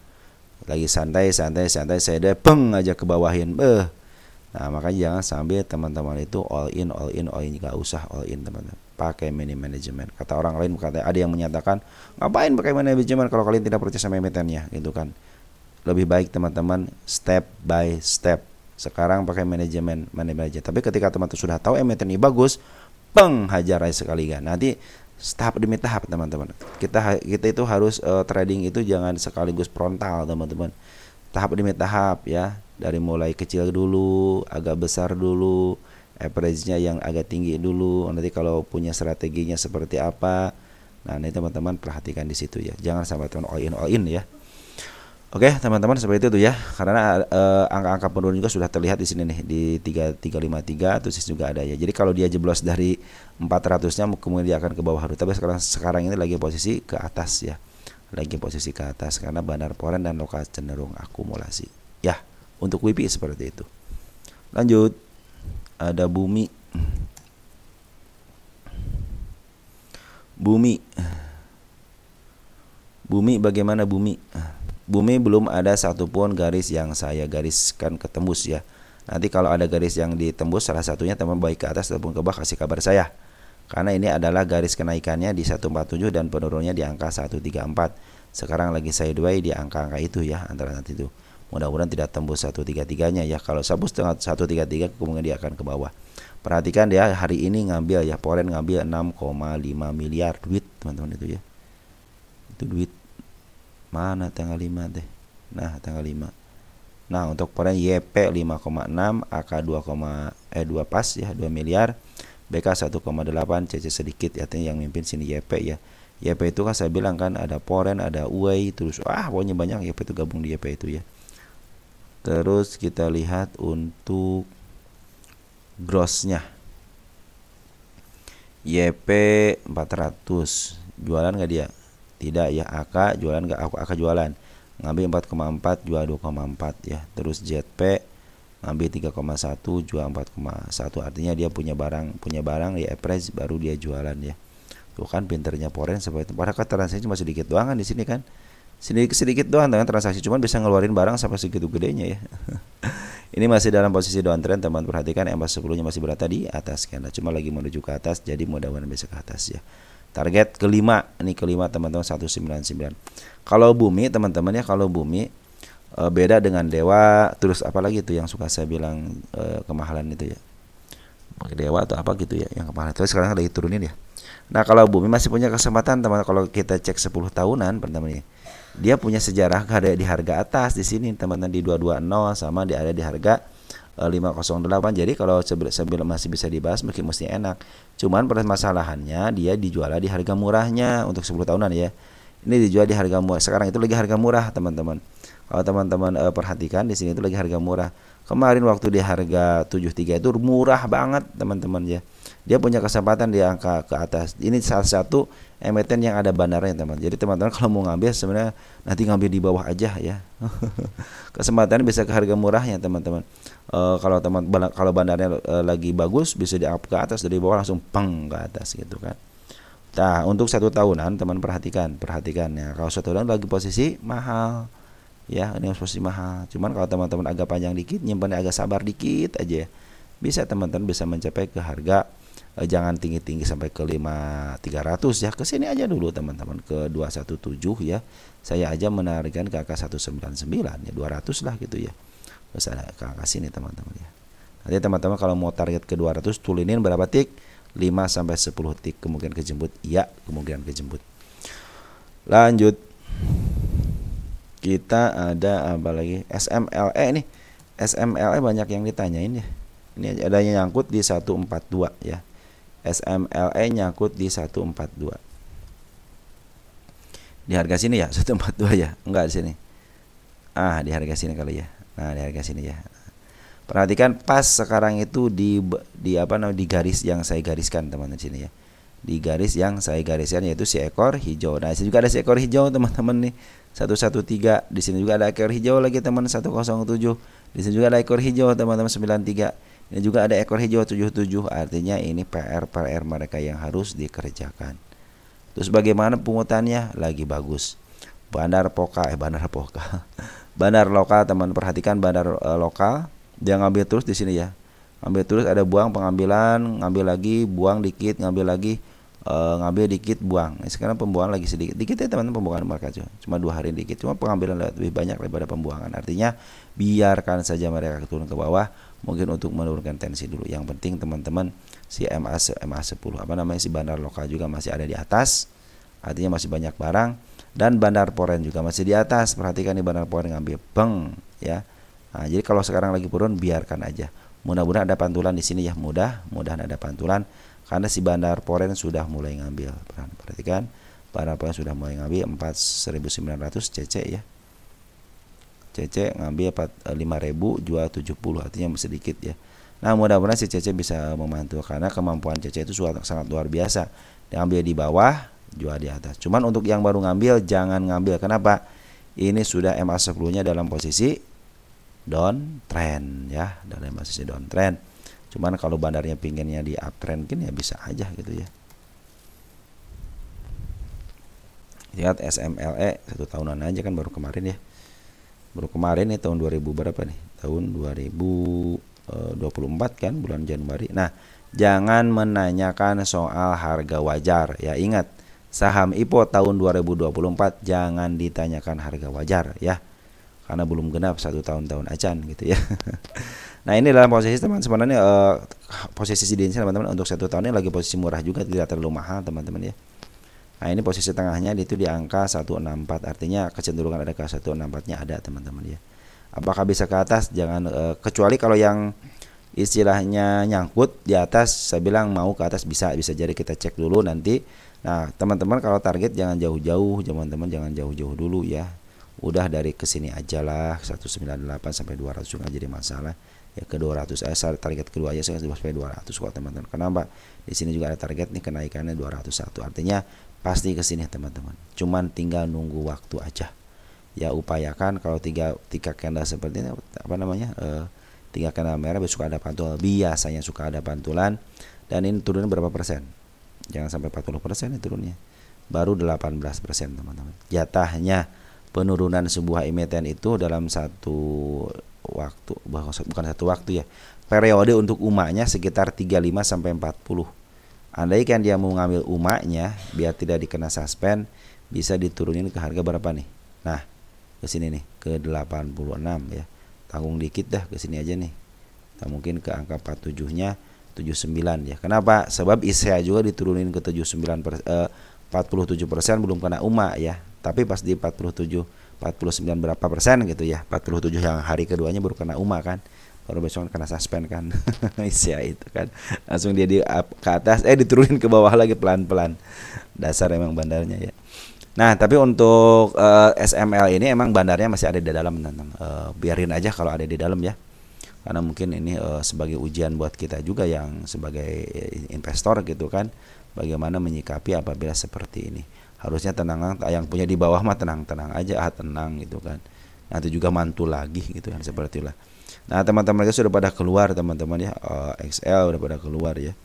Lagi santai saya deh peng aja ke bawahin. Nah, makanya jangan sampai teman-teman itu all in, enggak usah all in teman-teman. Pakai mini manajemen. Kata orang lain, ada yang menyatakan, "Ngapain pakai manajemen kalau kalian tidak percaya sama emitennya?" gitu kan. Lebih baik teman-teman step by step. Sekarang pakai manajemen. Tapi ketika teman-teman sudah tahu emiten ini bagus, peng hajar aja sekali kan. Nanti tahap demi tahap teman-teman. Kita itu harus trading itu jangan sekaligus frontal teman-teman. Tahap demi tahap ya. Dari mulai kecil dulu, agak besar dulu, average-nya yang agak tinggi dulu. Nanti kalau punya strateginya seperti apa. Nah, ini teman-teman perhatikan di situ ya. Jangan sampai teman all in ya. Oke, teman-teman seperti itu ya. Karena angka-angka penurunan juga sudah terlihat di sini nih di 3353 terus juga ada ya. Jadi kalau dia jeblos dari 400-nya kemudian dia akan ke bawah dulu. Tapi sekarang ini lagi posisi ke atas ya. Lagi posisi ke atas karena bandar foreign dan lokal cenderung akumulasi. Ya, untuk WIPI seperti itu. Lanjut. Ada Bumi. Bumi bagaimana Bumi? Bumi belum ada satupun garis yang saya gariskan ketembus ya. Nanti kalau ada garis yang ditembus salah satunya teman baik ke atas ataupun ke bawah kasih kabar saya. Karena ini adalah garis kenaikannya di 147 dan penurunnya di angka 134. Sekarang lagi sideways di angka-angka itu ya, antara nanti itu. Mudah-mudahan tidak tembus 133-nya ya. Kalau tembus 133 kemudian dia akan ke bawah. Perhatikan dia hari ini ngambil ya, foreign ngambil 6,5 miliar duit teman-teman itu ya. Itu duit mana tanggal 5 deh. Nah, tanggal 5. Nah, untuk foreign YP 5,6, AK 2 pas ya, 2 miliar. BK 1,8, CC sedikit ya, yang mimpin sini YP ya. YP itu kan saya bilang kan ada foreign, ada UAE, terus pokoknya banyak YP itu gabung di YP itu ya. Terus kita lihat untuk grossnya. YP 400, jualan nggak dia? Tidak ya. AK jualan nggak? AK jualan, ngambil 4,4, jual 2,4 ya. Terus ZP ngambil 3,1, jual 4,1. Artinya dia punya barang ya, average baru dia jualan ya. Tuh kan pinternya foreign seperti itu. Padahal transaksi cuma sedikit doang kan di sini kan. Sedikit doang dengan transaksi, cuman bisa ngeluarin barang sampai segitu gedenya ya. Ini masih dalam posisi downtrend teman, perhatikan MA10-nya masih berada di atas kan. Cuma lagi menuju ke atas, jadi mudah-mudahan bisa ke atas ya. Target kelima, ini kelima teman-teman 199. Kalau Bumi teman-teman ya, kalau Bumi beda dengan Dewa, terus apalagi itu yang suka saya bilang kemahalan itu ya. Dewa atau apa gitu ya yang kemahalan. Terus sekarang lagi turunin ya. Nah, kalau Bumi masih punya kesempatan teman, kalau kita cek 10 tahunan pertama dia punya sejarah ada di harga atas di sini teman-teman di 220 sama ada di harga 508. Jadi kalau sebelum masih bisa dibahas mungkin mesti enak. Cuman permasalahannya dia dijual di harga murahnya untuk 10 tahunan ya. Ini dijual di harga murah. Sekarang itu lagi harga murah teman-teman. Kalau teman-teman perhatikan di sini itu lagi harga murah. Kemarin waktu di harga 73 itu murah banget teman-teman ya. Dia punya kesempatan di angka ke atas. Ini salah satu emiten yang ada bandarnya teman. Jadi teman-teman kalau mau ngambil sebenarnya nanti ngambil di bawah aja ya. Kesempatan bisa ke harga murahnya teman-teman. Kalau bandarnya lagi bagus bisa di up ke atas, dari bawah langsung peng ke atas gitu kan. Nah untuk 1 tahunan teman perhatikan ya. Kalau 1 tahunan lagi posisi mahal ya, ini posisi mahal. Cuman kalau teman-teman agak panjang dikit, nyimpannya agak sabar dikit aja ya, bisa teman-teman bisa mencapai ke harga jangan tinggi-tinggi sampai ke 5300 ya, ke sini aja dulu teman-teman, ke 217 ya. Saya aja menarikkan ke angka 199 ya, 200 lah gitu ya. Terus ada ke angka sini teman-teman ya. Nanti teman-teman kalau mau target ke 200 turunin berapa tik? 5 sampai 10 tik, kemungkinan kejemput. Iya, kemungkinan kejemput. Lanjut. Kita ada apa lagi? SMLE nih. SMLE banyak yang ditanyain ya. Ini adanya nyangkut di 142 ya. SMLE nyangkut di 142. Di harga sini ya, 142 ya. Enggak di sini. Di harga sini kali ya. Nah, di harga sini ya. Perhatikan pas sekarang itu di garis yang saya gariskan teman-teman sini ya. Di garis yang saya gariskan yaitu si ekor hijau. Nah, di sini juga ada si ekor hijau teman-teman nih. 113. Di sini juga ada ekor hijau lagi teman 107. Di sini juga ada ekor hijau teman-teman 93. Ini juga ada ekor hijau 77. Artinya ini PR mereka yang harus dikerjakan. Terus bagaimana pungutannya? Lagi bagus. Bandar lokal teman perhatikan bandar lokal. Dia ngambil terus di sini ya. Ngambil terus, ada buang pengambilan, ngambil lagi, buang dikit, ngambil lagi, ngambil dikit, buang. Sekarang pembuangan lagi sedikit ya teman-teman, pembuangan mereka cuma 2 hari dikit, cuma pengambilan lebih banyak daripada pembuangan. Artinya biarkan saja mereka turun ke bawah, mungkin untuk menurunkan tensi dulu. Yang penting teman-teman si MA10 si bandar lokal juga masih ada di atas, artinya masih banyak barang, dan bandar poren juga masih di atas. Perhatikan nih bandar poren ngambil beng ya. Nah, jadi kalau sekarang lagi turun biarkan aja. Mudah-mudahan ada pantulan di sini ya, mudah-mudahan ada pantulan karena si bandar poren sudah mulai ngambil. Perhatikan, bandar poren sudah mulai ngambil 4.900 CC ya. CC ngambil 5.000, jual 70, artinya sedikit ya. Nah, mudah-mudahan si CC bisa membantu karena kemampuan CC itu sangat luar biasa. Diambil di bawah, jual di atas. Cuman untuk yang baru ngambil jangan ngambil. Kenapa? Ini sudah MA10-nya dalam posisi downtrend ya, dalam posisi downtrend. Cuman kalau bandarnya pinginnya di uptrend mungkin ya bisa aja gitu ya. Lihat SMLE 1 tahunan aja kan baru kemarin ya. Baru kemarin nih tahun 2000 berapa nih? Tahun 2024 kan bulan Januari. Nah, jangan menanyakan soal harga wajar ya. Ingat, saham IPO tahun 2024 jangan ditanyakan harga wajar ya. Karena belum genap 1 tahun acan gitu ya. Nah, ini dalam posisi teman sebenarnya posisi CDNC teman-teman untuk 1 tahun ini lagi posisi murah juga, tidak terlalu mahal teman-teman ya. Nah, ini posisi tengahnya itu di angka 164, artinya kecenderungan ada ke 164-nya ada teman-teman ya. Apakah bisa ke atas? Jangan kecuali kalau yang istilahnya nyangkut di atas, saya bilang mau ke atas bisa jadi, kita cek dulu nanti. Nah, teman-teman kalau target jangan jauh-jauh, teman-teman jangan jauh-jauh dulu ya. Udah dari kesini aja lah, 198 sampai 200 nggak jadi masalah ya. Ke 200 target kedua aja saya sampai 200 kok teman-teman. Kenapa? Di sini juga ada target nih kenaikannya 201, artinya pasti kesini teman-teman. Cuman tinggal nunggu waktu aja ya. Upayakan kalau tiga candle seperti ini 3 candle merah besok ada pantulan, biasanya suka ada pantulan. Dan ini turunnya berapa persen? Jangan sampai 40% ya turunnya, baru 18% teman-teman. Jatahnya penurunan sebuah emiten itu dalam satu waktu, bukan satu waktu ya, periode untuk umaknya sekitar 35 sampai 40. Andai kan dia mau ngambil umaknya biar tidak dikena suspend, bisa diturunin ke harga berapa nih? Nah, ke sini nih, ke 86 ya. Tanggung dikit dah ke sini aja nih. Nah, mungkin ke angka 47-nya 79 ya. Kenapa? Sebab ISEA juga diturunin ke 47% belum kena umak ya. Tapi pas di 47, 49 berapa persen gitu ya. 47 yang hari keduanya baru kena umak kan. Baru besok kena suspend kan. Isya itu kan. Langsung dia ke atas, diturunin ke bawah lagi pelan-pelan. Dasar emang bandarnya ya. Nah, tapi untuk SML ini emang bandarnya masih ada di dalam, teman-teman. Biarin aja kalau ada di dalam ya. Karena mungkin ini sebagai ujian buat kita juga yang sebagai investor gitu kan. Bagaimana menyikapi apabila seperti ini. Harusnya tenang, yang punya di bawah mah tenang-tenang aja, tenang gitu kan. Nanti juga mantul lagi gitu kan, seperti itulah. Nah, teman-teman mereka sudah pada keluar teman-teman ya. XL udah pada keluar ya.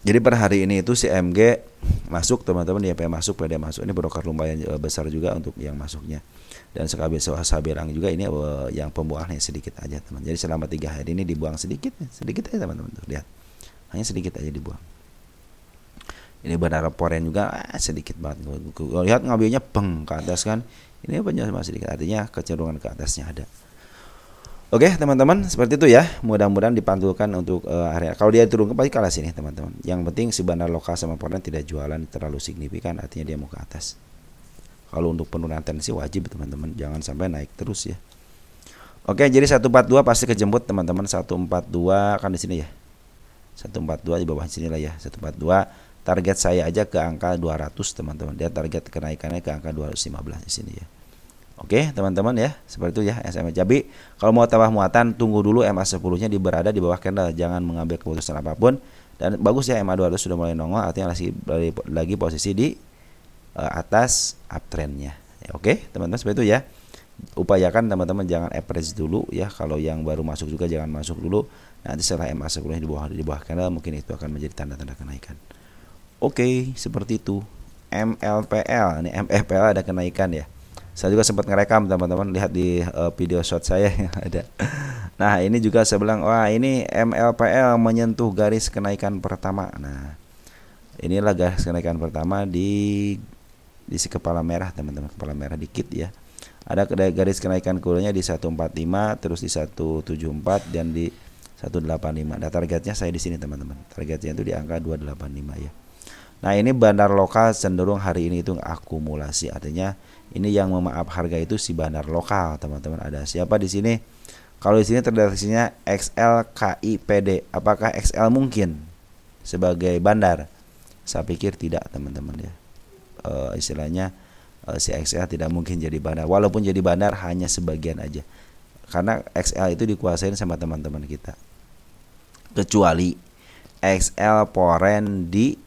Jadi per hari ini itu si MG masuk teman-teman, YP masuk, PD masuk. Ini broker lumayan besar juga untuk yang masuknya. Dan sekali saya bilang juga ini yang pembuangannya sedikit aja teman. Jadi selama 3 hari ini dibuang sedikit aja teman-teman. Lihat, hanya sedikit aja dibuang. Ini bandara Poren juga sedikit banget. Lihat ngambilnya beng ke atas kan. Ini banyak masih sedikit, artinya kecenderungan ke atasnya ada. Oke teman-teman, seperti itu ya. Mudah-mudahan dipantulkan untuk area. Kalau dia turun pasti kalah sini teman-teman. Yang penting si bandar lokal sama Poren tidak jualan terlalu signifikan, artinya dia mau ke atas. Kalau untuk penurunan tensi wajib teman-teman, jangan sampai naik terus ya. Oke, jadi 142 pasti kejemput teman-teman. 142 kan di sini ya. 142 di bawah sini lah ya. 142 target saya aja ke angka 200 teman-teman. Dia target kenaikannya ke angka 215 di sini ya. Oke teman-teman ya, seperti itu ya SMA Jabi. Kalau mau tambah muatan, tunggu dulu MA10-nya berada di bawah candle, jangan mengambil keputusan apapun. Dan bagus ya, MA200 sudah mulai nongol, artinya lagi posisi di atas uptrendnya. Ya, oke teman-teman, seperti itu ya. Upayakan teman-teman jangan average dulu ya. Kalau yang baru masuk juga jangan masuk dulu. Nanti setelah MA10-nya di bawah candle, mungkin itu akan menjadi tanda-tanda kenaikan. Oke, seperti itu. MLPL, ini MFPL ada kenaikan ya. Saya juga sempat ngerekam teman-teman, lihat di video shot saya yang ada. Nah ini juga saya bilang, wah ini MLPL menyentuh garis kenaikan pertama. Nah inilah garis kenaikan pertama di si kepala merah teman-teman, kepala merah dikit ya. Ada garis kenaikan kulanya di 145, terus di 174 dan di 185. Nah targetnya saya di sini teman-teman, targetnya itu di angka 285 ya. Nah ini bandar lokal cenderung hari ini itu akumulasi, artinya ini yang memaaf harga itu si bandar lokal teman-teman. Ada siapa di sini? Kalau di sini terdeteksinya XL, KI, PD. Apakah XL mungkin sebagai bandar? Saya pikir tidak teman-teman ya. Istilahnya si XL tidak mungkin jadi bandar. Walaupun jadi bandar hanya sebagian aja. Karena XL itu dikuasain sama teman-teman kita. Kecuali XL Poren di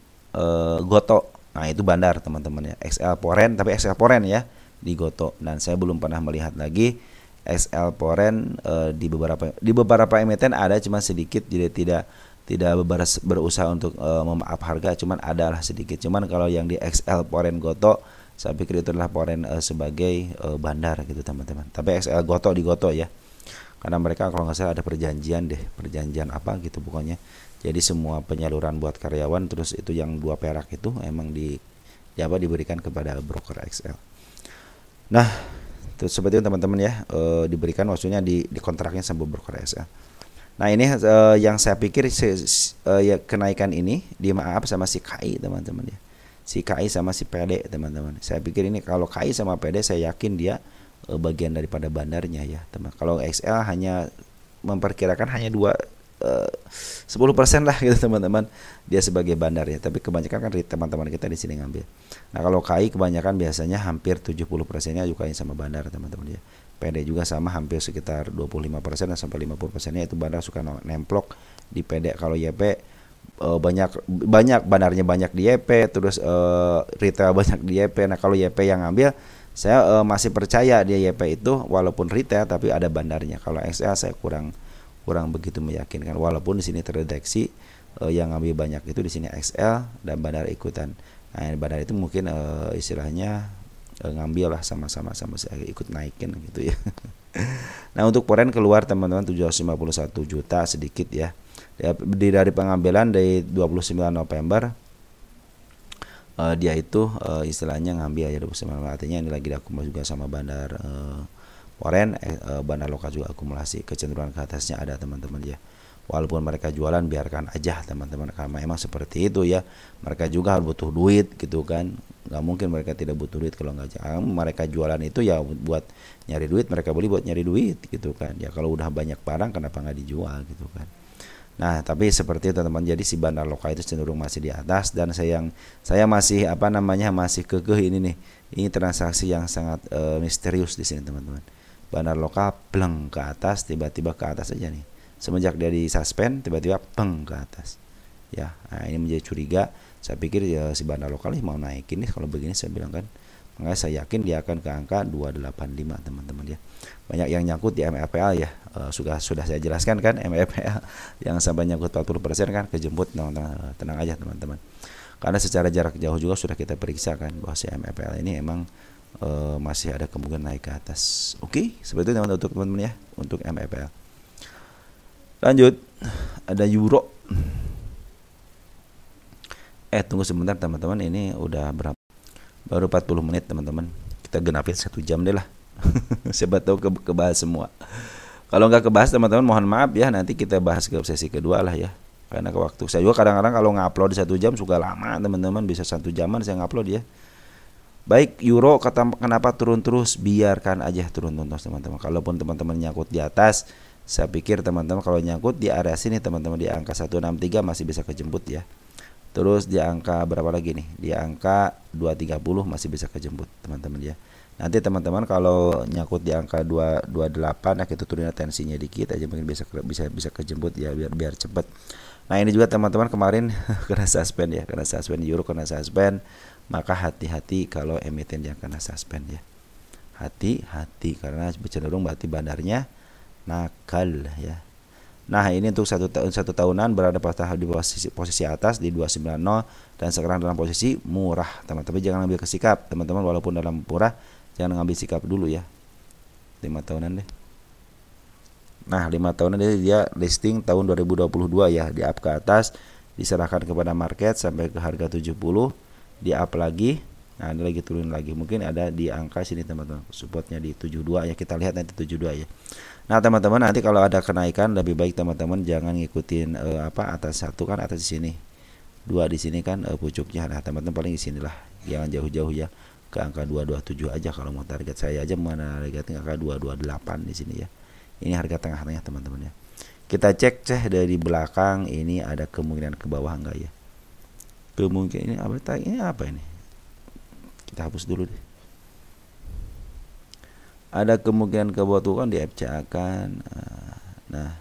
Goto. Nah itu bandar teman-teman ya. XL Poren, tapi XL Poren ya di Goto. Dan saya belum pernah melihat lagi XL Poren di beberapa emiten ada, cuma sedikit. Jadi tidak berusaha untuk memaaf harga, cuman adalah sedikit. Cuman kalau yang di XL Poren Goto, saya pikir itu adalah Poren sebagai bandar gitu teman-teman. Tapi XL Goto di Goto ya. Karena mereka kalau nggak salah ada perjanjian apa gitu pokoknya. Jadi semua penyaluran buat karyawan, terus itu yang 2 perak itu emang diberikan kepada broker XL. Nah, terus seperti itu teman-teman ya, diberikan maksudnya di kontraknya sama broker XL. Nah ini yang saya pikir ya kenaikan ini dimaaf sama si KI teman-teman ya. Si KI sama si PD teman-teman. Saya pikir ini kalau KI sama PD saya yakin dia bagian daripada bandarnya ya teman. Kalau XL hanya memperkirakan hanya 10% lah gitu teman-teman dia sebagai bandar ya, tapi kebanyakan kan teman-teman kita di sini ngambil. Nah kalau KI kebanyakan biasanya hampir 70%-nya juga sama bandar teman-teman ya. PD juga sama hampir sekitar 25% sampai 50%-nya itu bandar suka nemplok di PD. Kalau YP banyak bandarnya banyak di YP, terus retail banyak di YP. Nah kalau YP yang ngambil saya masih percaya dia YP itu walaupun retail tapi ada bandarnya. Kalau XL saya kurang begitu meyakinkan, walaupun di sini terdeteksi yang ngambil banyak itu di sini XL dan bandar ikutan. Nah bandar itu mungkin istilahnya ngambil lah sama-sama ikut naikin gitu ya. Nah untuk Poren keluar teman-teman 751 juta sedikit ya. Dari pengambilan dari 29 November dia itu istilahnya ngambil ya 29, artinya ini lagi diakumulasi juga sama bandar Poren, bandar lokal juga akumulasi, kecenderungan ke atasnya ada teman-teman ya. Walaupun mereka jualan biarkan aja teman-teman, karena emang seperti itu ya. Mereka juga harus butuh duit gitu kan. Nggak mungkin mereka tidak butuh duit kalau nggak mereka jualan itu ya buat nyari duit, mereka beli buat nyari duit gitu kan. Ya kalau udah banyak barang kenapa nggak dijual gitu kan. Nah, tapi seperti itu teman-teman. Jadi si bandar lokal itu cenderung masih di atas, dan saya masih masih kekeh ini nih. Ini transaksi yang sangat misterius di sini teman-teman. Bandar lokal pleng ke atas, tiba-tiba ke atas aja nih. Semenjak dia di suspend, tiba-tiba peng ke atas. Ya, nah ini menjadi curiga. Saya pikir ya si bandar lokal ini mau naikin nih kalau begini, saya bilang kan. Makanya saya yakin dia akan ke angka 285 teman-teman ya. Banyak yang nyangkut di MFPL ya. Sudah saya jelaskan kan, MFPL yang sampai nyangkut 40% kan kejemput, teman-teman. Tenang aja teman-teman. Karena secara jarak jauh juga sudah kita periksa kan bahwa si MFPL ini emang masih ada kemungkinan naik ke atas. Oke, seperti itu teman-teman untuk teman-teman ya untuk MFPL. Lanjut, ada Euro. Tunggu sebentar teman-teman, ini udah berapa? Baru 40 menit teman-teman. Kita genapin 1 jam deh lah. Siapa tahu kebahas semua. Kalau nggak kebahas teman-teman mohon maaf ya, nanti kita bahas ke sesi kedua lah ya. Karena ke waktu saya juga kadang-kadang kalau ngupload di 1 jam suka lama teman-teman, bisa 1 jaman saya ngupload ya. Baik, Euro kenapa turun terus? Biarkan aja turun terus teman-teman. Kalaupun teman-teman nyangkut di atas, saya pikir teman-teman kalau nyangkut di area sini teman-teman di angka 163 masih bisa kejemput ya. Terus di angka berapa lagi nih? Di angka 230 masih bisa kejemput teman-teman ya. Nanti teman-teman kalau nyangkut di angka 228 ya, kita turunin tensinya dikit aja, mungkin bisa kejemput ya, biar cepet. Nah ini juga teman-teman kemarin kena suspend ya, kena suspend Euro, kena suspend. Maka hati-hati kalau emiten yang kena suspend ya. Hati-hati karena cenderung berarti bandarnya nakal ya. Nah ini untuk satu tahunan berada di posisi atas di 290 dan sekarang dalam posisi murah teman-teman. Tapi jangan ambil kesikap teman-teman, walaupun dalam murah jangan ngambil sikap dulu ya. 5 tahunan deh. Nah 5 tahunan dia listing tahun 2022 ya, di up ke atas, diserahkan kepada market sampai ke harga 70, di up lagi. Nah ini lagi turun lagi, mungkin ada di angka sini teman-teman, supportnya di 72 ya, kita lihat nanti 72 ya. Nah teman-teman nanti kalau ada kenaikan lebih baik teman-teman jangan ngikutin atas satu kan, atas di sini 2 di sini kan pucuknya. Nah teman-teman paling di sinilah, jangan jauh-jauh ya, ke angka 227 aja kalau mau target. Saya aja mana targetnya angka 228 di sini ya. Ini harga tengah-tengah teman-teman ya. Kita cek dari belakang, ini ada kemungkinan ke bawah enggak ya? Kemungkinan ini apa ini? Kita hapus dulu deh. Ada kemungkinan ke bawah tuh kan di FCA kan. Nah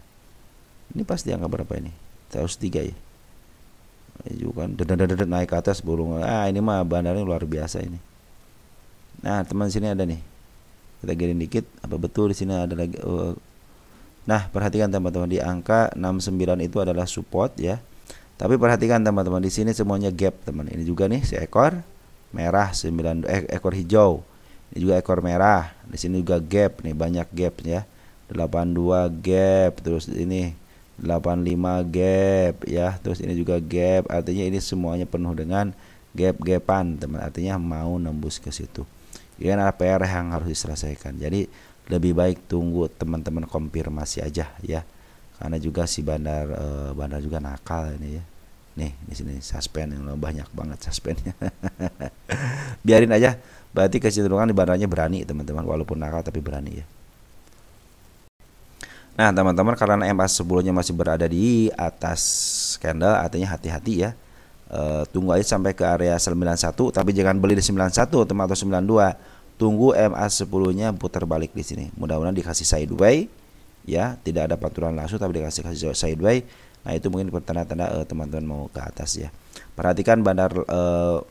ini pas di angka berapa ini? 103 ya. Juga kan naik ke atas burung. Ini mah bandarnya luar biasa ini. Nah teman sini ada nih, kita gerin dikit, apa betul di sini ada lagi? Nah perhatikan teman-teman, di angka 69 itu adalah support ya. Tapi perhatikan teman-teman, di sini semuanya gap teman. Ini juga nih seekor merah, ekor hijau. Ini juga ekor merah. Di sini juga gap nih, banyak gap ya. 82 gap, terus ini 85 gap ya. Terus ini juga gap. Artinya ini semuanya penuh dengan gap-gapan teman. Artinya mau nembus ke situ. Ini adalah PR yang harus diselesaikan. Jadi lebih baik tunggu teman-teman konfirmasi aja ya. Karena juga si bandar juga nakal ini ya. Nih di sini suspend, yang banyak banget suspendnya. Biarin aja. Berarti kecenderungan di bandarnya berani teman-teman, walaupun nakal tapi berani ya. Nah teman-teman, karena MA10-nya masih berada di atas candle, artinya hati-hati ya. Tunggu aja sampai ke area 91, tapi jangan beli di 91 teman, atau 92. Tunggu MA10-nya putar balik di sini. Mudah-mudahan dikasih sideway ya, tidak ada paturan langsung tapi dikasih sideway. Nah itu mungkin tanda-tanda teman-teman mau ke atas ya. Perhatikan bandar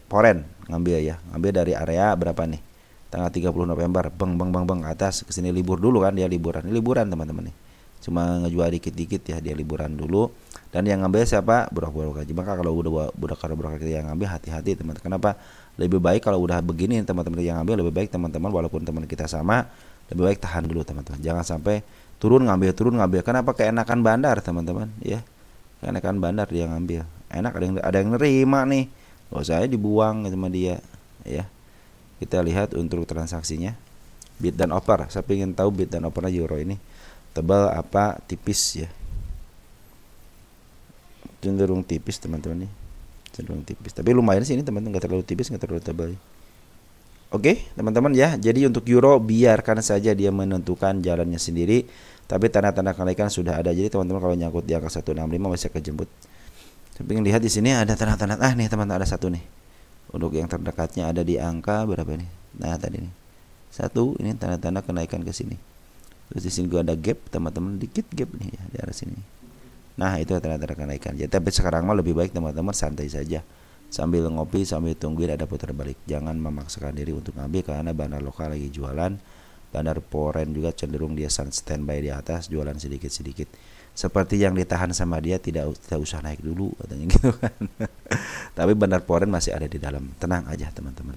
Foreign ngambil ya, ngambil dari area berapa nih, tanggal 30 November, bang atas, kesini libur dulu kan, dia liburan teman-teman nih, cuma ngejual dikit-dikit ya, dia liburan dulu. Dan yang ngambil siapa? Brok haji. Maka kalau udah brok yang ngambil, hati-hati teman. Kenapa? Lebih baik kalau udah begini teman-teman yang ngambil, lebih baik teman-teman walaupun teman kita sama, lebih baik tahan dulu teman-teman, jangan sampai turun ngambil. Kenapa? Keenakan bandar teman-teman ya, keenakan bandar dia ngambil, enak, ada yang nerima nih, saya dibuang sama dia ya. Kita lihat untuk transaksinya, bid dan offer. Saya ingin tahu bid dan offer Euro ini tebal apa tipis ya. Cenderung tipis teman-teman nih, cenderung tipis, tapi lumayan sih ini teman-teman, nggak terlalu tipis nggak terlalu tebal ya. Oke, teman-teman ya. Jadi untuk euro biarkan saja dia menentukan jalannya sendiri, tapi tanda-tanda kenaikan sudah ada. Jadi teman-teman kalau nyangkut di angka 165 masih kejemput. Saya ingin lihat di sini ada tanda-tanda. Nih teman-teman, ada satu nih. Untuk yang terdekatnya ada di angka berapa nih? Nah, tadi nih. Satu, ini tanda-tanda kenaikan ke sini. Terus di sini juga ada gap, teman-teman, dikit gap nih ya di arah sini. Nah, itu tanda-tanda kenaikan. Jadi tapi sekarang mah lebih baik teman-teman santai saja. Sambil ngopi, sambil tungguin ada putar balik. Jangan memaksakan diri untuk ngambil karena bandar lokal lagi jualan. Bandar foreign juga cenderung dia standby di atas, jualan sedikit-sedikit. Seperti yang ditahan sama dia, tidak usah naik dulu katanya gitu kan. Tapi bandar foreign masih ada di dalam. Tenang aja teman-teman.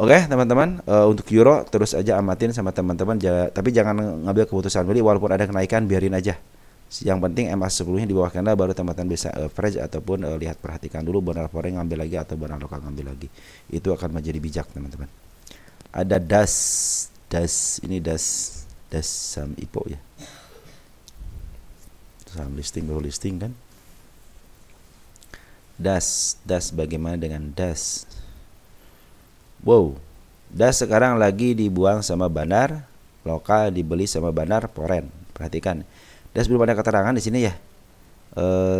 Oke teman-teman, untuk euro terus aja amatin sama teman-teman, tapi jangan ngambil keputusan beli walaupun ada kenaikan, biarin aja. Yang penting MA10-nya di bawah candle, baru teman-teman bisa average ataupun lihat, perhatikan dulu bandar foreign ngambil lagi atau bandar lokal ngambil lagi. Itu akan menjadi bijak teman-teman. Ada das ini das saham IPO ya. Saham listing baru listing kan. Das bagaimana dengan das? Wow, das sekarang lagi dibuang sama bandar lokal, dibeli sama bandar foreign. Perhatikan. Das belum ada keterangan di sini ya.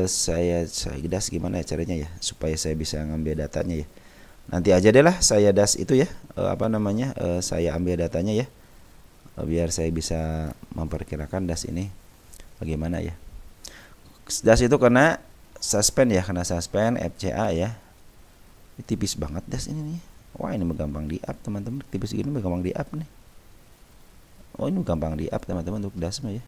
Saya das gimana ya caranya ya supaya saya bisa ngambil datanya ya. Nanti aja deh lah saya das itu ya. Saya ambil datanya ya. Biar saya bisa memperkirakan das ini bagaimana ya. Das itu kena suspend ya, kena suspend FCA ya. Ini tipis banget das ini nih. Wah, ini gampang di up teman-teman. Tipis gini gampang di up nih. Oh, ini gampang di up teman-teman untuk das mah ya.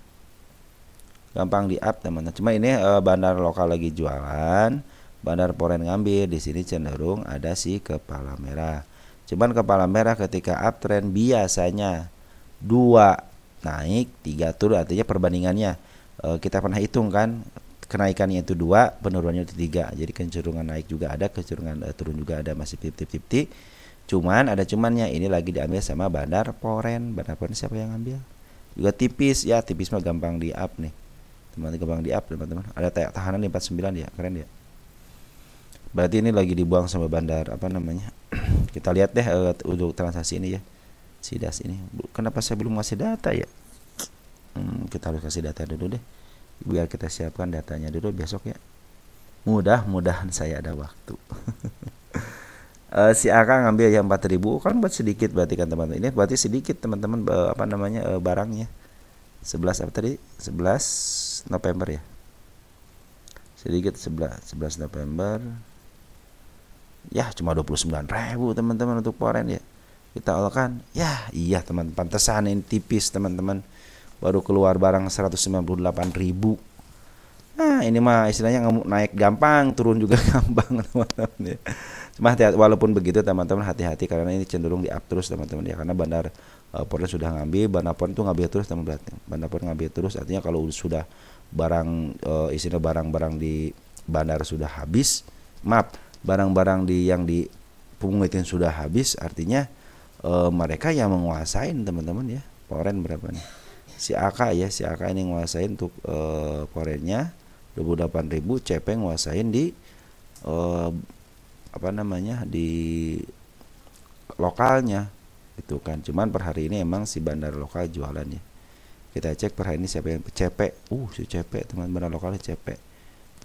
Gampang di up teman-teman. Cuma ini bandar lokal lagi jualan, bandar foreign ngambil. Di sini cenderung ada si kepala merah. Cuman kepala merah ketika uptrend biasanya 2 naik 3 turun, artinya perbandingannya kita pernah hitung kan, kenaikannya itu 2, penurunannya itu 3. Jadi kecenderungan naik juga ada, kecenderungan turun juga ada, masih 50-50. Cuman ada cumannya, ini lagi diambil sama bandar foreign. Bandar foreign siapa yang ngambil? Juga tipis ya, tipis mah gampang di up nih. Gampang di up teman-teman. Ada tahanan di 49 ya, keren ya. Berarti ini lagi dibuang sama bandar kita lihat deh untuk transaksi ini ya. Si das ini. Kenapa saya belum ngasih data ya? Kita harus kasih data dulu deh. Biar kita siapkan datanya dulu besok ya. Mudah-mudahan saya ada waktu. Si AK ngambil yang 4.000 kan buat sedikit berarti kan teman-teman. Ini berarti sedikit teman-teman barangnya. 11 apa tadi? 11 November ya. Sedikit 11 November. Ya cuma 29.000 teman-teman untuk foreign ya. Kita olahkan. Ya iya teman, pantesan ini tipis teman-teman. Baru keluar barang 198.000. Nah ini mah istilahnya naik gampang, turun juga gampang teman-teman ya. Cuma walaupun begitu teman-teman hati-hati karena ini cenderung di up terus teman-teman ya. Karena bandar foreign sudah ngambil, bandar foreign itu ngambil terus teman-teman. Bandar foreign ngambil terus artinya kalau sudah barang istilah barang-barang di bandar sudah habis, barang-barang yang di pungutin sudah habis, artinya mereka yang menguasain teman-teman ya. Foreign berapa nih? Si AK ini nguasain untuk foreignnya 28.000, CP nguasain di di lokalnya itu kan. Cuman per hari ini emang si bandar lokal jualan ya. Kita cek per hari ini siapa yang CP. Si CP teman bandar lokalnya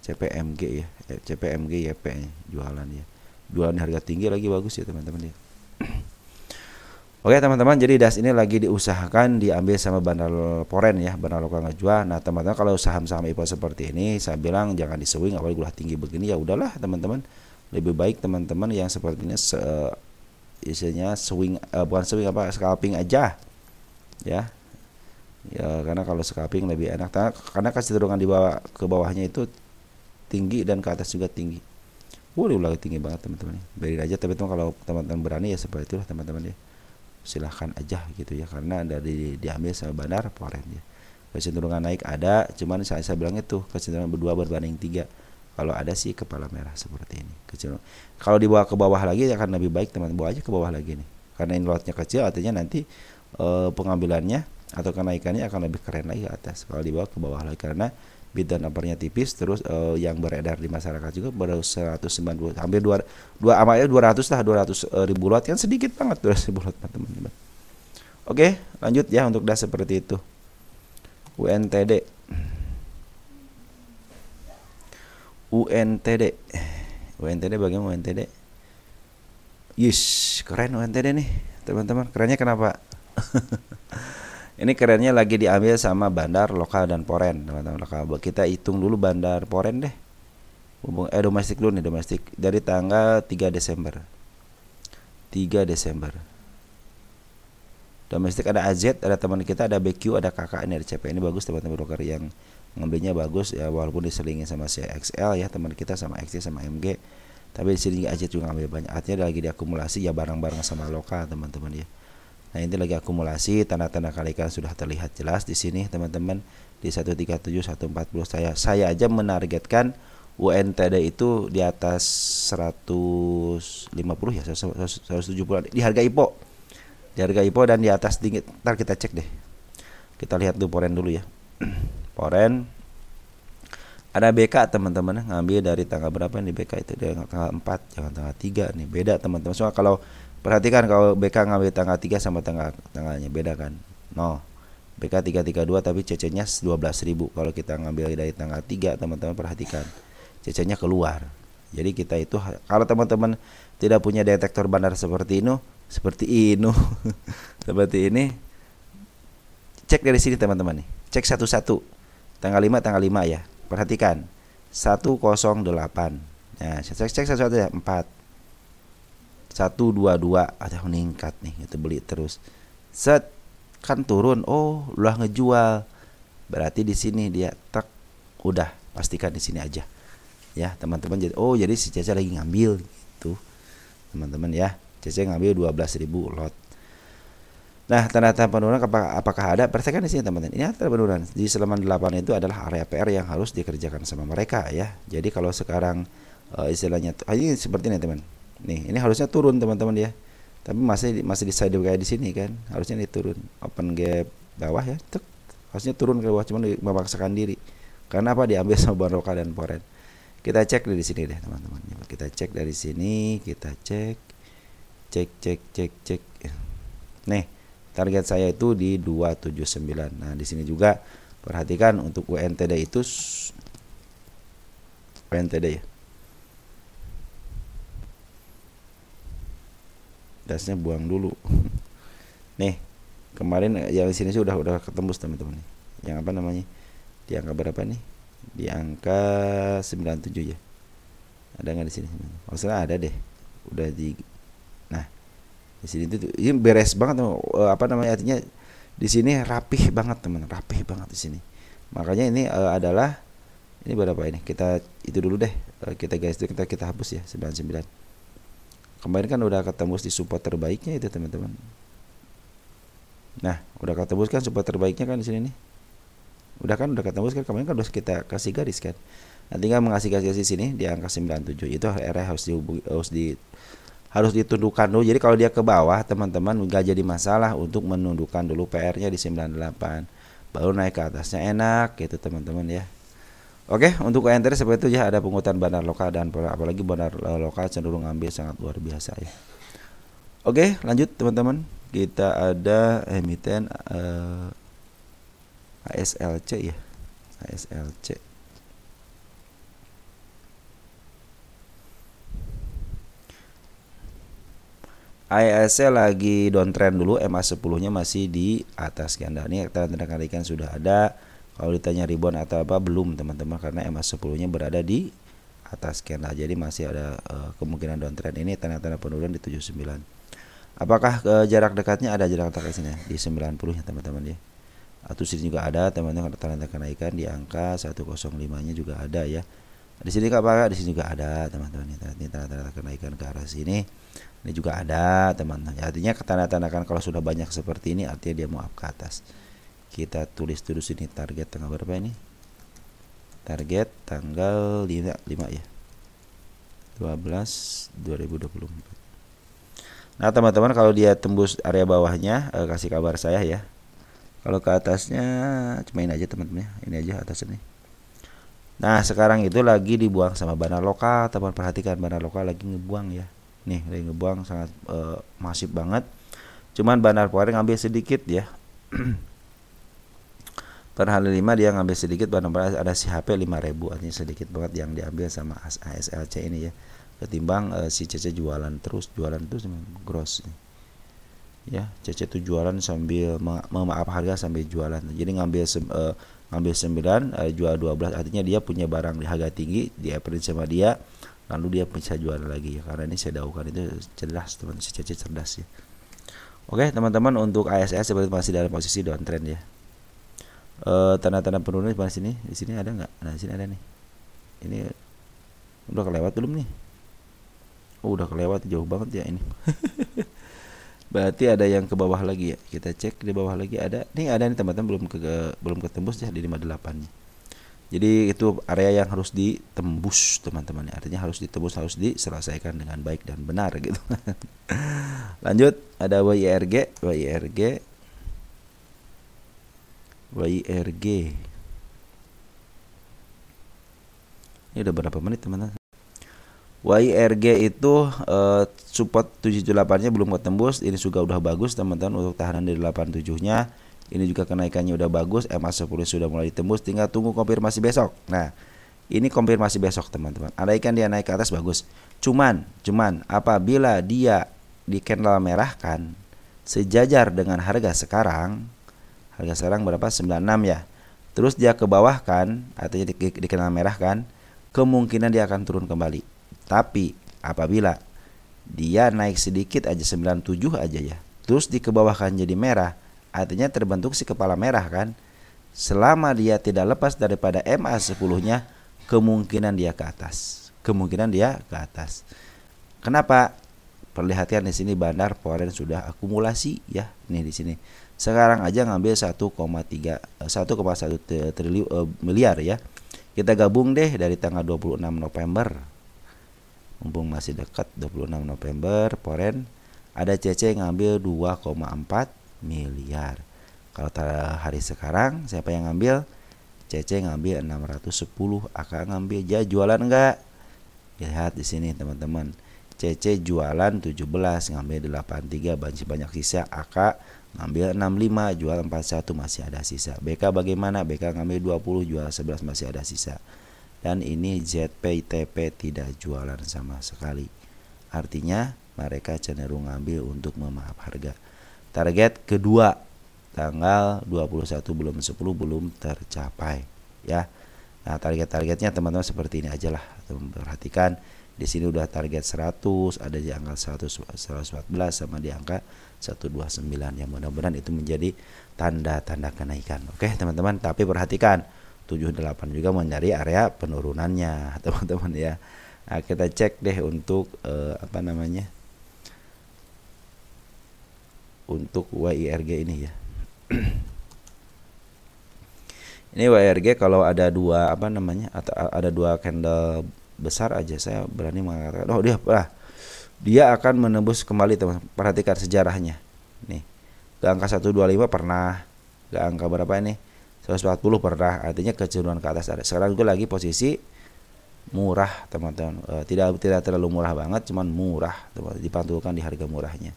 CPMG ya. CPMG YP jualan ya. Jualan harga tinggi lagi, bagus ya teman-teman ya. Oke teman-teman, jadi das ini lagi diusahakan diambil sama bandar foreign ya, bandar lokal ngejual. Nah teman-teman kalau saham-saham IPO seperti ini saya bilang jangan disewing, apalagi udah tinggi begini ya udahlah teman-teman. Lebih baik teman-teman yang sepertinya isinya scalping aja ya. Ya karena kalau scalping lebih enak karena kecenderungan di bawah ke bawahnya itu tinggi dan ke atas juga tinggi. Udah tinggi banget teman-teman. Biarin aja, tapi kalau teman-teman berani ya seperti itulah teman-teman ya. Silahkan aja gitu ya, karena dari diambil sama bandar foreign ya. Kecenderungan naik ada, cuman saya bilang itu kecenderungan 2 berbanding 3 kalau ada sih kepala merah seperti ini. Kalau dibawa ke bawah lagi akan lebih baik teman, bawa aja ke bawah lagi nih, karena ini lotnya kecil artinya nanti pengambilannya atau kenaikannya akan lebih keren lagi ke atas kalau dibawa ke bawah lagi, karena bid dan offernya tipis, terus yang beredar di masyarakat juga baru 190, hampir 200 lah, 200 ribu lot, kan sedikit banget 200 ribu lot teman-teman. Oke, lanjut ya untuk das seperti itu. UNTD bagaimana UNTD? Yes, keren UNTD nih teman-teman. Kerennya kenapa? Ini kerennya lagi diambil sama bandar lokal dan poren, teman-teman. Kita hitung dulu bandar poren deh. Domestik dulu nih, domestik dari tanggal 3 Desember. Domestik ada AZ, ada teman kita, ada BQ, ada KK, ini ada CP. Ini bagus teman-teman, broker yang ngambilnya bagus ya, walaupun diselingin sama CXL ya, teman kita sama XC sama MG. Tapi di sini AZ juga ngambil banyak. Artinya lagi diakumulasi ya barang-barang sama lokal teman-teman ya. Nah, ini lagi akumulasi, tanda-tanda kalikan sudah terlihat jelas di sini teman-teman di 137 140. Saya aja menargetkan UNTD itu di atas 150 ya, 170 di harga IPO. Di harga IPO dan di atas dingin. Ntar kita cek deh. Kita lihat dulu poren dulu ya. Poren ada BK teman-teman, ngambil dari tanggal berapa nih BK itu? Dari tanggal 4, jangan tanggal 3 nih. Beda teman-teman. Soalnya kalau perhatikan kalau BK ngambil tanggal 3 sama tanggalnya beda kan. No. BK 332 tapi CC-nya 12.000. Kalau kita ngambil dari tanggal 3 teman-teman perhatikan. CC-nya keluar. Jadi kita itu kalau teman-teman tidak punya detektor bandar seperti ini, seperti ini, cek dari sini teman-teman nih. Cek satu-satu. Tanggal 5 ya. Perhatikan. 108. Nah, cek satu-satu ya. 4 122 ada meningkat nih, itu beli terus. Set kan turun, oh udah ngejual. Berarti di sini dia tak udah pastikan di sini aja. Ya, teman-teman jadi jadi si Cece lagi ngambil gitu. Teman-teman ya, Cece ngambil 12.000 lot. Nah, tanda-tanda penurunan apakah ada? Perhatikan di sini teman-teman. Ini tanda penurunan. Di Sleman 8 itu adalah area PR yang harus dikerjakan sama mereka ya. Jadi kalau sekarang istilahnya ini seperti ini teman. Nih, ini harusnya turun teman-teman ya. Tapi masih di side kayak di sini kan. Harusnya ini turun. Open gap bawah ya. Tuk. Harusnya turun ke bawah, cuma memaksakan diri. Karena apa? Diambil sama bahan lokal dan poren. Kita cek dari sini deh, teman-teman. Kita cek dari sini, kita cek. Nih, target saya itu di 279. Nah, di sini juga perhatikan untuk UNTD itu UNTD ya. Dasnya buang dulu. Nih, kemarin yang di sini sih udah ketembus teman-teman nih. Yang apa namanya? Di angka berapa nih? Di angka 97 ya. Ada nggak di sini? Maksudnya ada deh. Udah di. Nah, di sini tuh ini beres banget apa namanya? Artinya di sini rapih banget teman, rapih banget di sini. Makanya ini adalah ini berapa ini? Kita itu dulu deh. Kita guys itu kita hapus ya 99. Kemarin kan udah ketembus di support terbaiknya itu teman-teman. Nah, udah ketembus kan support terbaiknya kan di sini nih. Udah ketembus kan, kemarin kan udah kita kasih garis kan. Nah, tinggal mengasih garis di sini di angka 97. Itu area harus ditundukkan dulu. Jadi kalau dia ke bawah teman-teman enggak jadi masalah untuk menundukkan dulu PR-nya di 98. Baru naik ke atasnya enak gitu teman-teman ya. Oke, untuk UNTD seperti itu ya, ada pungutan bandar lokal dan apalagi bandar lokal cenderung ngambil sangat luar biasa ya. Oke, lanjut teman-teman. Kita ada emiten ASLC ya. ASLC. ASL lagi downtrend dulu, MA10-nya masih di atas ganda. Ini tanda-tanda kenaikan sudah ada. Kalau ditanya rebound atau apa belum teman-teman, karena MA10-nya berada di atas candle. Jadi masih ada kemungkinan downtrend. Ini tanda-tanda penurunan di 79. Apakah jarak dekatnya? Ada jarak dekat sini di 90 ya teman-teman ya. Atau sini juga ada teman-teman, tanda kenaikan di angka 105-nya juga ada ya. Di sini Pak, di sini juga ada teman-teman. Ini tanda-tanda kenaikan ke arah sini. Ini juga ada teman-teman. Artinya tanda-tanda kan kalau sudah banyak seperti ini artinya dia mau up ke atas. Kita tulis dulu sini target tanggal berapa ini? Target tanggal 5 ya. 12 2024. Nah, teman-teman kalau dia tembus area bawahnya kasih kabar saya ya. Kalau ke atasnya cuma ini aja teman-teman ya. Ini aja atasnya nih. Nah sekarang itu lagi dibuang sama Bandar Lokal, teman perhatikan Bandar Lokal lagi ngebuang ya. Nih lagi ngebuang sangat masif banget. Cuman Bandar Power ngambil sedikit ya. Per hari 5 dia ngambil sedikit, Bandar ada si HP 5.000, artinya sedikit banget yang diambil sama ASLC ini ya. Ketimbang si Cece jualan terus gross nih. Ya, Cece tuh jualan sambil memaaf harga sambil jualan. Jadi ngambil 9 jual 12, artinya dia punya barang di harga tinggi, dia print sama dia, lalu dia bisa jual lagi ya. Karena ini saya daukan itu cerdas teman, si Cece cerdas ya. Oke teman-teman, untuk ASS seperti masih dalam posisi downtrend ya. Tanda-tanda penurunan di sini ada nggak? Nah di sini ada nih. Ini udah kelewat belum nih? Oh udah kelewat, jauh banget ya ini. Berarti ada yang ke bawah lagi ya. Kita cek di bawah lagi ada. Nih ada nih teman-teman, belum ketembus ya di 58 nya. Jadi itu area yang harus ditembus teman-teman. Artinya harus ditembus, harus diselesaikan dengan baik dan benar gitu. Lanjut, ada YIRG. Ini udah berapa menit teman-teman? YIRG itu support 78-nya belum ketembus. Ini juga udah bagus teman-teman untuk tahanan di 87-nya. Ini juga kenaikannya udah bagus. MA10 sudah mulai ditembus, tinggal tunggu konfirmasi besok. Nah, ini konfirmasi besok teman-teman. Andaikan dia naik ke atas bagus. Cuman apabila dia di candle merah kan sejajar dengan harga sekarang berapa? 96 ya. Terus dia ke bawah kan, artinya di candle merah kan, kemungkinan dia akan turun kembali. Tapi apabila dia naik sedikit aja 97 aja ya, terus dikebawahkan jadi merah, artinya terbentuk si kepala merah kan. Selama dia tidak lepas daripada MA10-nya, kemungkinan dia ke atas. Kenapa? Perlihatkan di sini Bandar Power sudah akumulasi ya. Nih di sini. Sekarang aja ngambil 1,1 miliar ya. Kita gabung deh dari tanggal 26 November. Mumpung masih dekat 26 November, Poren ada CC ngambil 2,4 miliar. Kalau hari sekarang siapa yang ngambil? CC ngambil 610, AK ngambil. Dia jualan enggak? Lihat di sini teman-teman. CC jualan 17, ngambil 83, banyak sisa. AK ngambil 65, jual 41, masih ada sisa. BK bagaimana? BK ngambil 20, jual 11, masih ada sisa. Dan ini ZPTP tidak jualan sama sekali. Artinya mereka cenderung ngambil untuk memaaf harga. Target kedua tanggal 21 belum 10 belum tercapai ya. Nah, target-targetnya teman-teman seperti ini aja lah. Teman perhatikan di sini udah target 100, ada di angka 114 sama di angka 129 yang mudah-mudahan itu menjadi tanda-tanda kenaikan. Oke, teman-teman, tapi perhatikan 78 juga mencari area penurunannya, teman-teman ya. Nah, kita cek deh untuk untuk YIRG ini ya. Ini YIRG kalau ada dua ada dua candle besar aja saya berani mengatakan dia akan menembus kembali teman. Perhatikan sejarahnya. Nih. Ke angka 125 pernah, ke angka berapa ini? 140 pernah, artinya kecenderungan ke atas ada. Sekarang juga lagi posisi murah teman-teman, tidak terlalu murah banget, cuman murah teman-teman, dipantulkan di harga murahnya.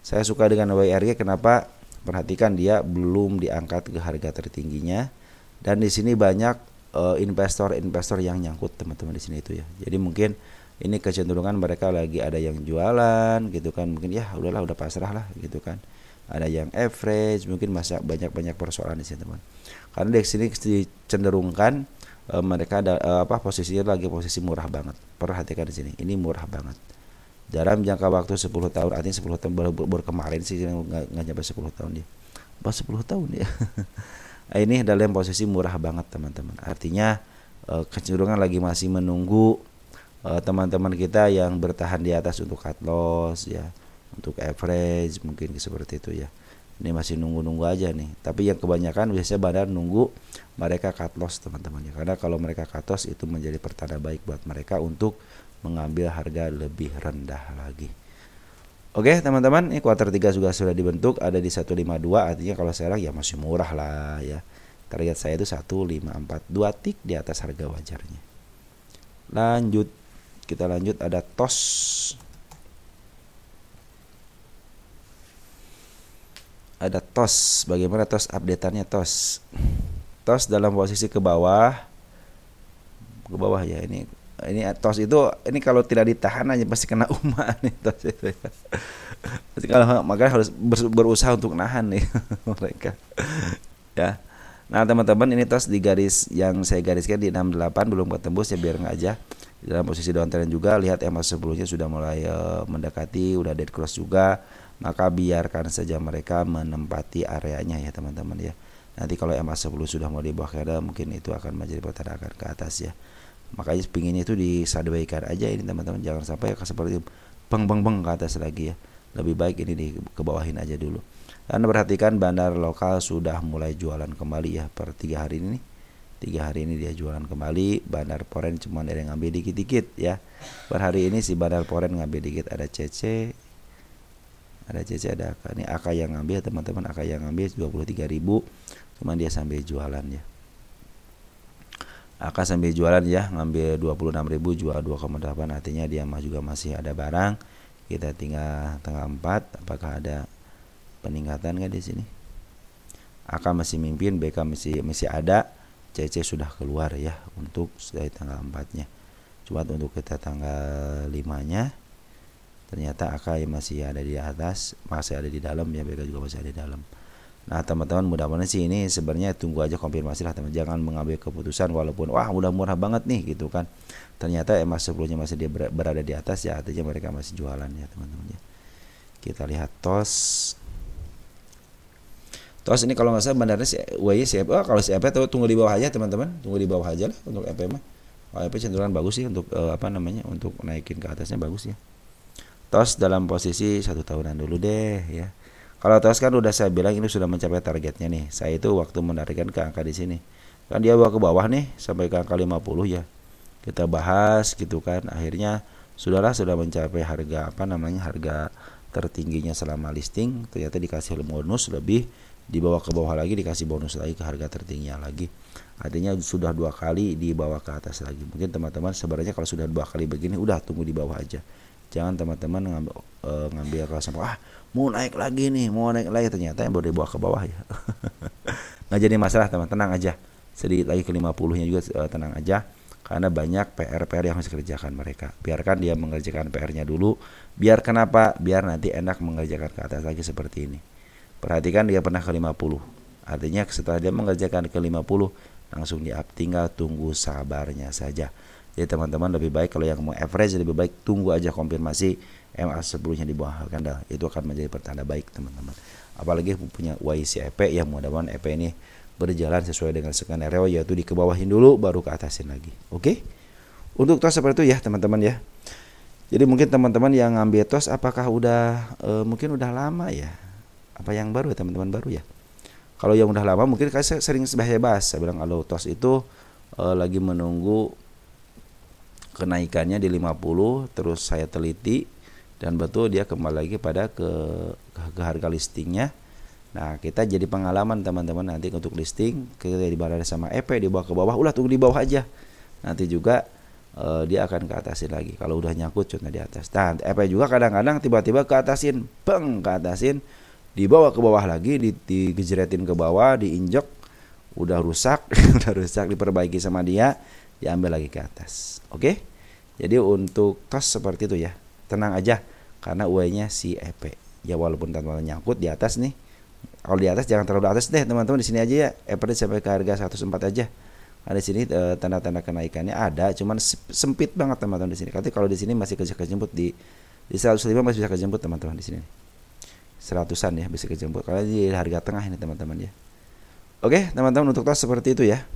Saya suka dengan YIRG, kenapa? Perhatikan dia belum diangkat ke harga tertingginya, dan di sini banyak investor yang nyangkut teman-teman di sini itu ya. Jadi mungkin ini kecenderungan mereka lagi ada yang jualan gitu kan, mungkin ya udahlah, udah pasrah lah gitu kan. Ada yang average, mungkin masih banyak persoalan di sini teman. Karena di sini dicenderungkan mereka ada posisinya lagi posisi murah banget. Perhatikan di sini, ini murah banget. Dalam jangka waktu 10 tahun, artinya 10 tahun baru kemarin sih nggak nyampe 10 tahun dia. 10 tahun ya. Ini dalam posisi murah banget teman-teman. Artinya kecenderungan lagi masih menunggu teman-teman kita yang bertahan di atas untuk cut loss ya. Untuk average mungkin seperti itu ya. Ini masih nunggu-nunggu aja nih. Tapi yang kebanyakan biasanya Bandar nunggu mereka cut loss teman-teman ya. Karena kalau mereka cut loss itu menjadi pertanda baik buat mereka untuk mengambil harga lebih rendah lagi. Oke teman-teman, ini kuartal 3 juga sudah dibentuk, ada di 152, artinya kalau sekarang ya masih murah lah ya. Target saya itu 154, 2 tik di atas harga wajarnya. Lanjut, kita lanjut ada TOS. Ada TOS, bagaimana TOS updateannya TOS? TOS dalam posisi ke bawah ya, ini TOS itu ini kalau tidak ditahan aja pasti kena umat nih TOS itu ya. Pasti kalau makanya harus berusaha untuk nahan nih mereka ya. Nah teman-teman, ini TOS di garis yang saya gariskan di 68 belum ketembus ya, biar nggak aja. Dalam posisi downtrend juga, lihat EMA sebelumnya sudah mulai mendekati, udah dead cross juga, maka biarkan saja mereka menempati areanya ya teman-teman ya. Nanti kalau EMA 10 sudah mau di bawah candle, mungkin itu akan menjadi pergerakan ke atas ya. Makanya pinginnya itu disadwaykan aja ini teman-teman, jangan sampai seperti beng ke atas lagi ya. Lebih baik ini di kebawahin aja dulu. Dan perhatikan bandar lokal sudah mulai jualan kembali ya per 3 hari ini. 3 hari ini dia jualan kembali. Bandar Foreign cuma ada yang ngambil dikit-dikit ya. Per hari ini si bandar Foreign ngambil dikit, ada CC, ada AK. Ini AK yang ngambil teman-teman, AK yang ngambil 23.000, cuman dia sambil jualan ya. AK sambil jualan ya, ngambil 26.000, jual 2,8, artinya dia juga masih ada barang. Kita tinggal tengah 4, apakah ada peningkatan kan di sini? AK masih mimpin, BK masih ada, CC sudah keluar ya untuk dari tanggal 4-nya. Cuma untuk kita tanggal 5-nya ternyata AK masih ada di atas, masih ada di dalam ya, BK juga masih ada di dalam. Nah teman-teman, mudah-mudahan sih ini sebenarnya tunggu aja konfirmasi lah teman, jangan mengambil keputusan walaupun wah udah murah banget nih gitu kan, ternyata emas sebelumnya masih berada di atas ya, artinya mereka masih jualan ya teman-teman ya. Kita lihat TOS ini kalau nggak salah bandarnya si WY si EP. Kalau si EP tunggu di bawah aja teman-teman, tunggu di bawah aja lah untuk EP mah. Kalau EP cenderungan bagus sih untuk untuk naikin ke atasnya bagus ya. TOS dalam posisi 1 tahunan dulu deh ya. Kalau TOS kan udah saya bilang ini sudah mencapai targetnya nih. Saya itu waktu menarikkan ke angka di sini, kan dia bawa ke bawah nih sampai ke angka 50 ya. Kita bahas gitu kan. Akhirnya sudah mencapai harga harga tertingginya selama listing. Ternyata dikasih bonus lebih, dibawa ke bawah lagi, dikasih bonus lagi ke harga tertingginya lagi. Artinya sudah 2 kali dibawa ke atas lagi. Mungkin teman-teman sebenarnya kalau sudah 2 kali begini udah tunggu di bawah aja. Jangan teman-teman ngambil kalau sampai mau naik lagi nih, ternyata yang baru dibawa ke bawah ya. Nggak jadi masalah teman, tenang aja. Sedikit lagi ke 50-nya juga tenang aja, karena banyak PR yang harus dikerjakan mereka. Biarkan dia mengerjakan PR-nya dulu. Biar kenapa? Biar nanti enak mengerjakan ke atas lagi seperti ini. Perhatikan dia pernah ke 50. Artinya setelah dia mengerjakan ke 50 langsung di up, tinggal tunggu sabarnya saja. Jadi teman-teman lebih baik kalau yang mau average lebih baik tunggu aja konfirmasi MA sebelumnya di bawah candle. Itu akan menjadi pertanda baik teman-teman. Apalagi punya YCEP yang mudah-mudahan EP ini berjalan sesuai dengan skenario, yaitu di kebawahin dulu baru ke atasin lagi. Oke? Untuk TOS seperti itu ya teman-teman ya. Jadi mungkin teman-teman yang ngambil TOS apakah udah mungkin udah lama ya? Apa yang baru ya teman-teman, baru ya? Kalau yang udah lama mungkin saya sering bahas, saya bilang kalau TOS itu lagi menunggu kenaikannya di 50, terus saya teliti dan betul dia kembali lagi pada ke harga listingnya. Nah kita jadi pengalaman teman-teman, nanti untuk listing kita dibalas sama EP dibawa ke bawah, udah tunggu di bawah aja, nanti juga dia akan ke atasin lagi kalau udah nyangkut contohnya di atas. Nah EP juga kadang-kadang tiba-tiba ke atasin, ke atasin, dibawa ke bawah lagi, digejretin ke bawah, diinjek, udah rusak diperbaiki sama dia, diambil lagi ke atas. Oke? Jadi untuk TOS seperti itu ya. Tenang aja karena UE-nya si EP. Ya walaupun teman-teman nyangkut di atas nih. Kalau di atas jangan terlalu atas deh teman-teman, di sini aja ya. EP sampai ke harga 104 aja. Nah, di sini tanda-tanda kenaikannya ada, cuman sempit banget teman-teman di sini. Nanti kalau di sini masih kejemput di 105 masih bisa kejemput teman-teman di sini. 100-an ya bisa kejemput karena di harga tengah ini teman-teman ya. Oke, teman-teman untuk TOS seperti itu ya.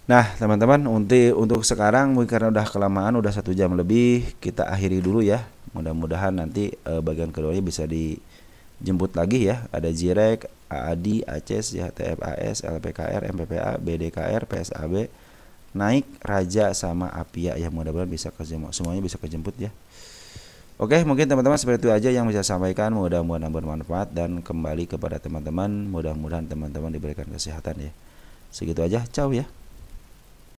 Nah teman-teman, untuk sekarang mungkin karena udah kelamaan, udah 1 jam lebih, kita akhiri dulu ya. Mudah-mudahan nanti bagian keduanya bisa dijemput lagi ya. Ada JIREK, AADI, ACES, ya, TFAS, LPKR, MPPA, BDKR, PSAB, naik, Raja sama Apia ya, mudah-mudahan bisa kejemput, semuanya bisa kejemput ya. Oke, mungkin teman-teman seperti itu aja yang bisa saya sampaikan. Mudah-mudahan bermanfaat dan kembali kepada teman-teman. Mudah-mudahan teman-teman diberikan kesehatan ya. Segitu aja. Ciao ya.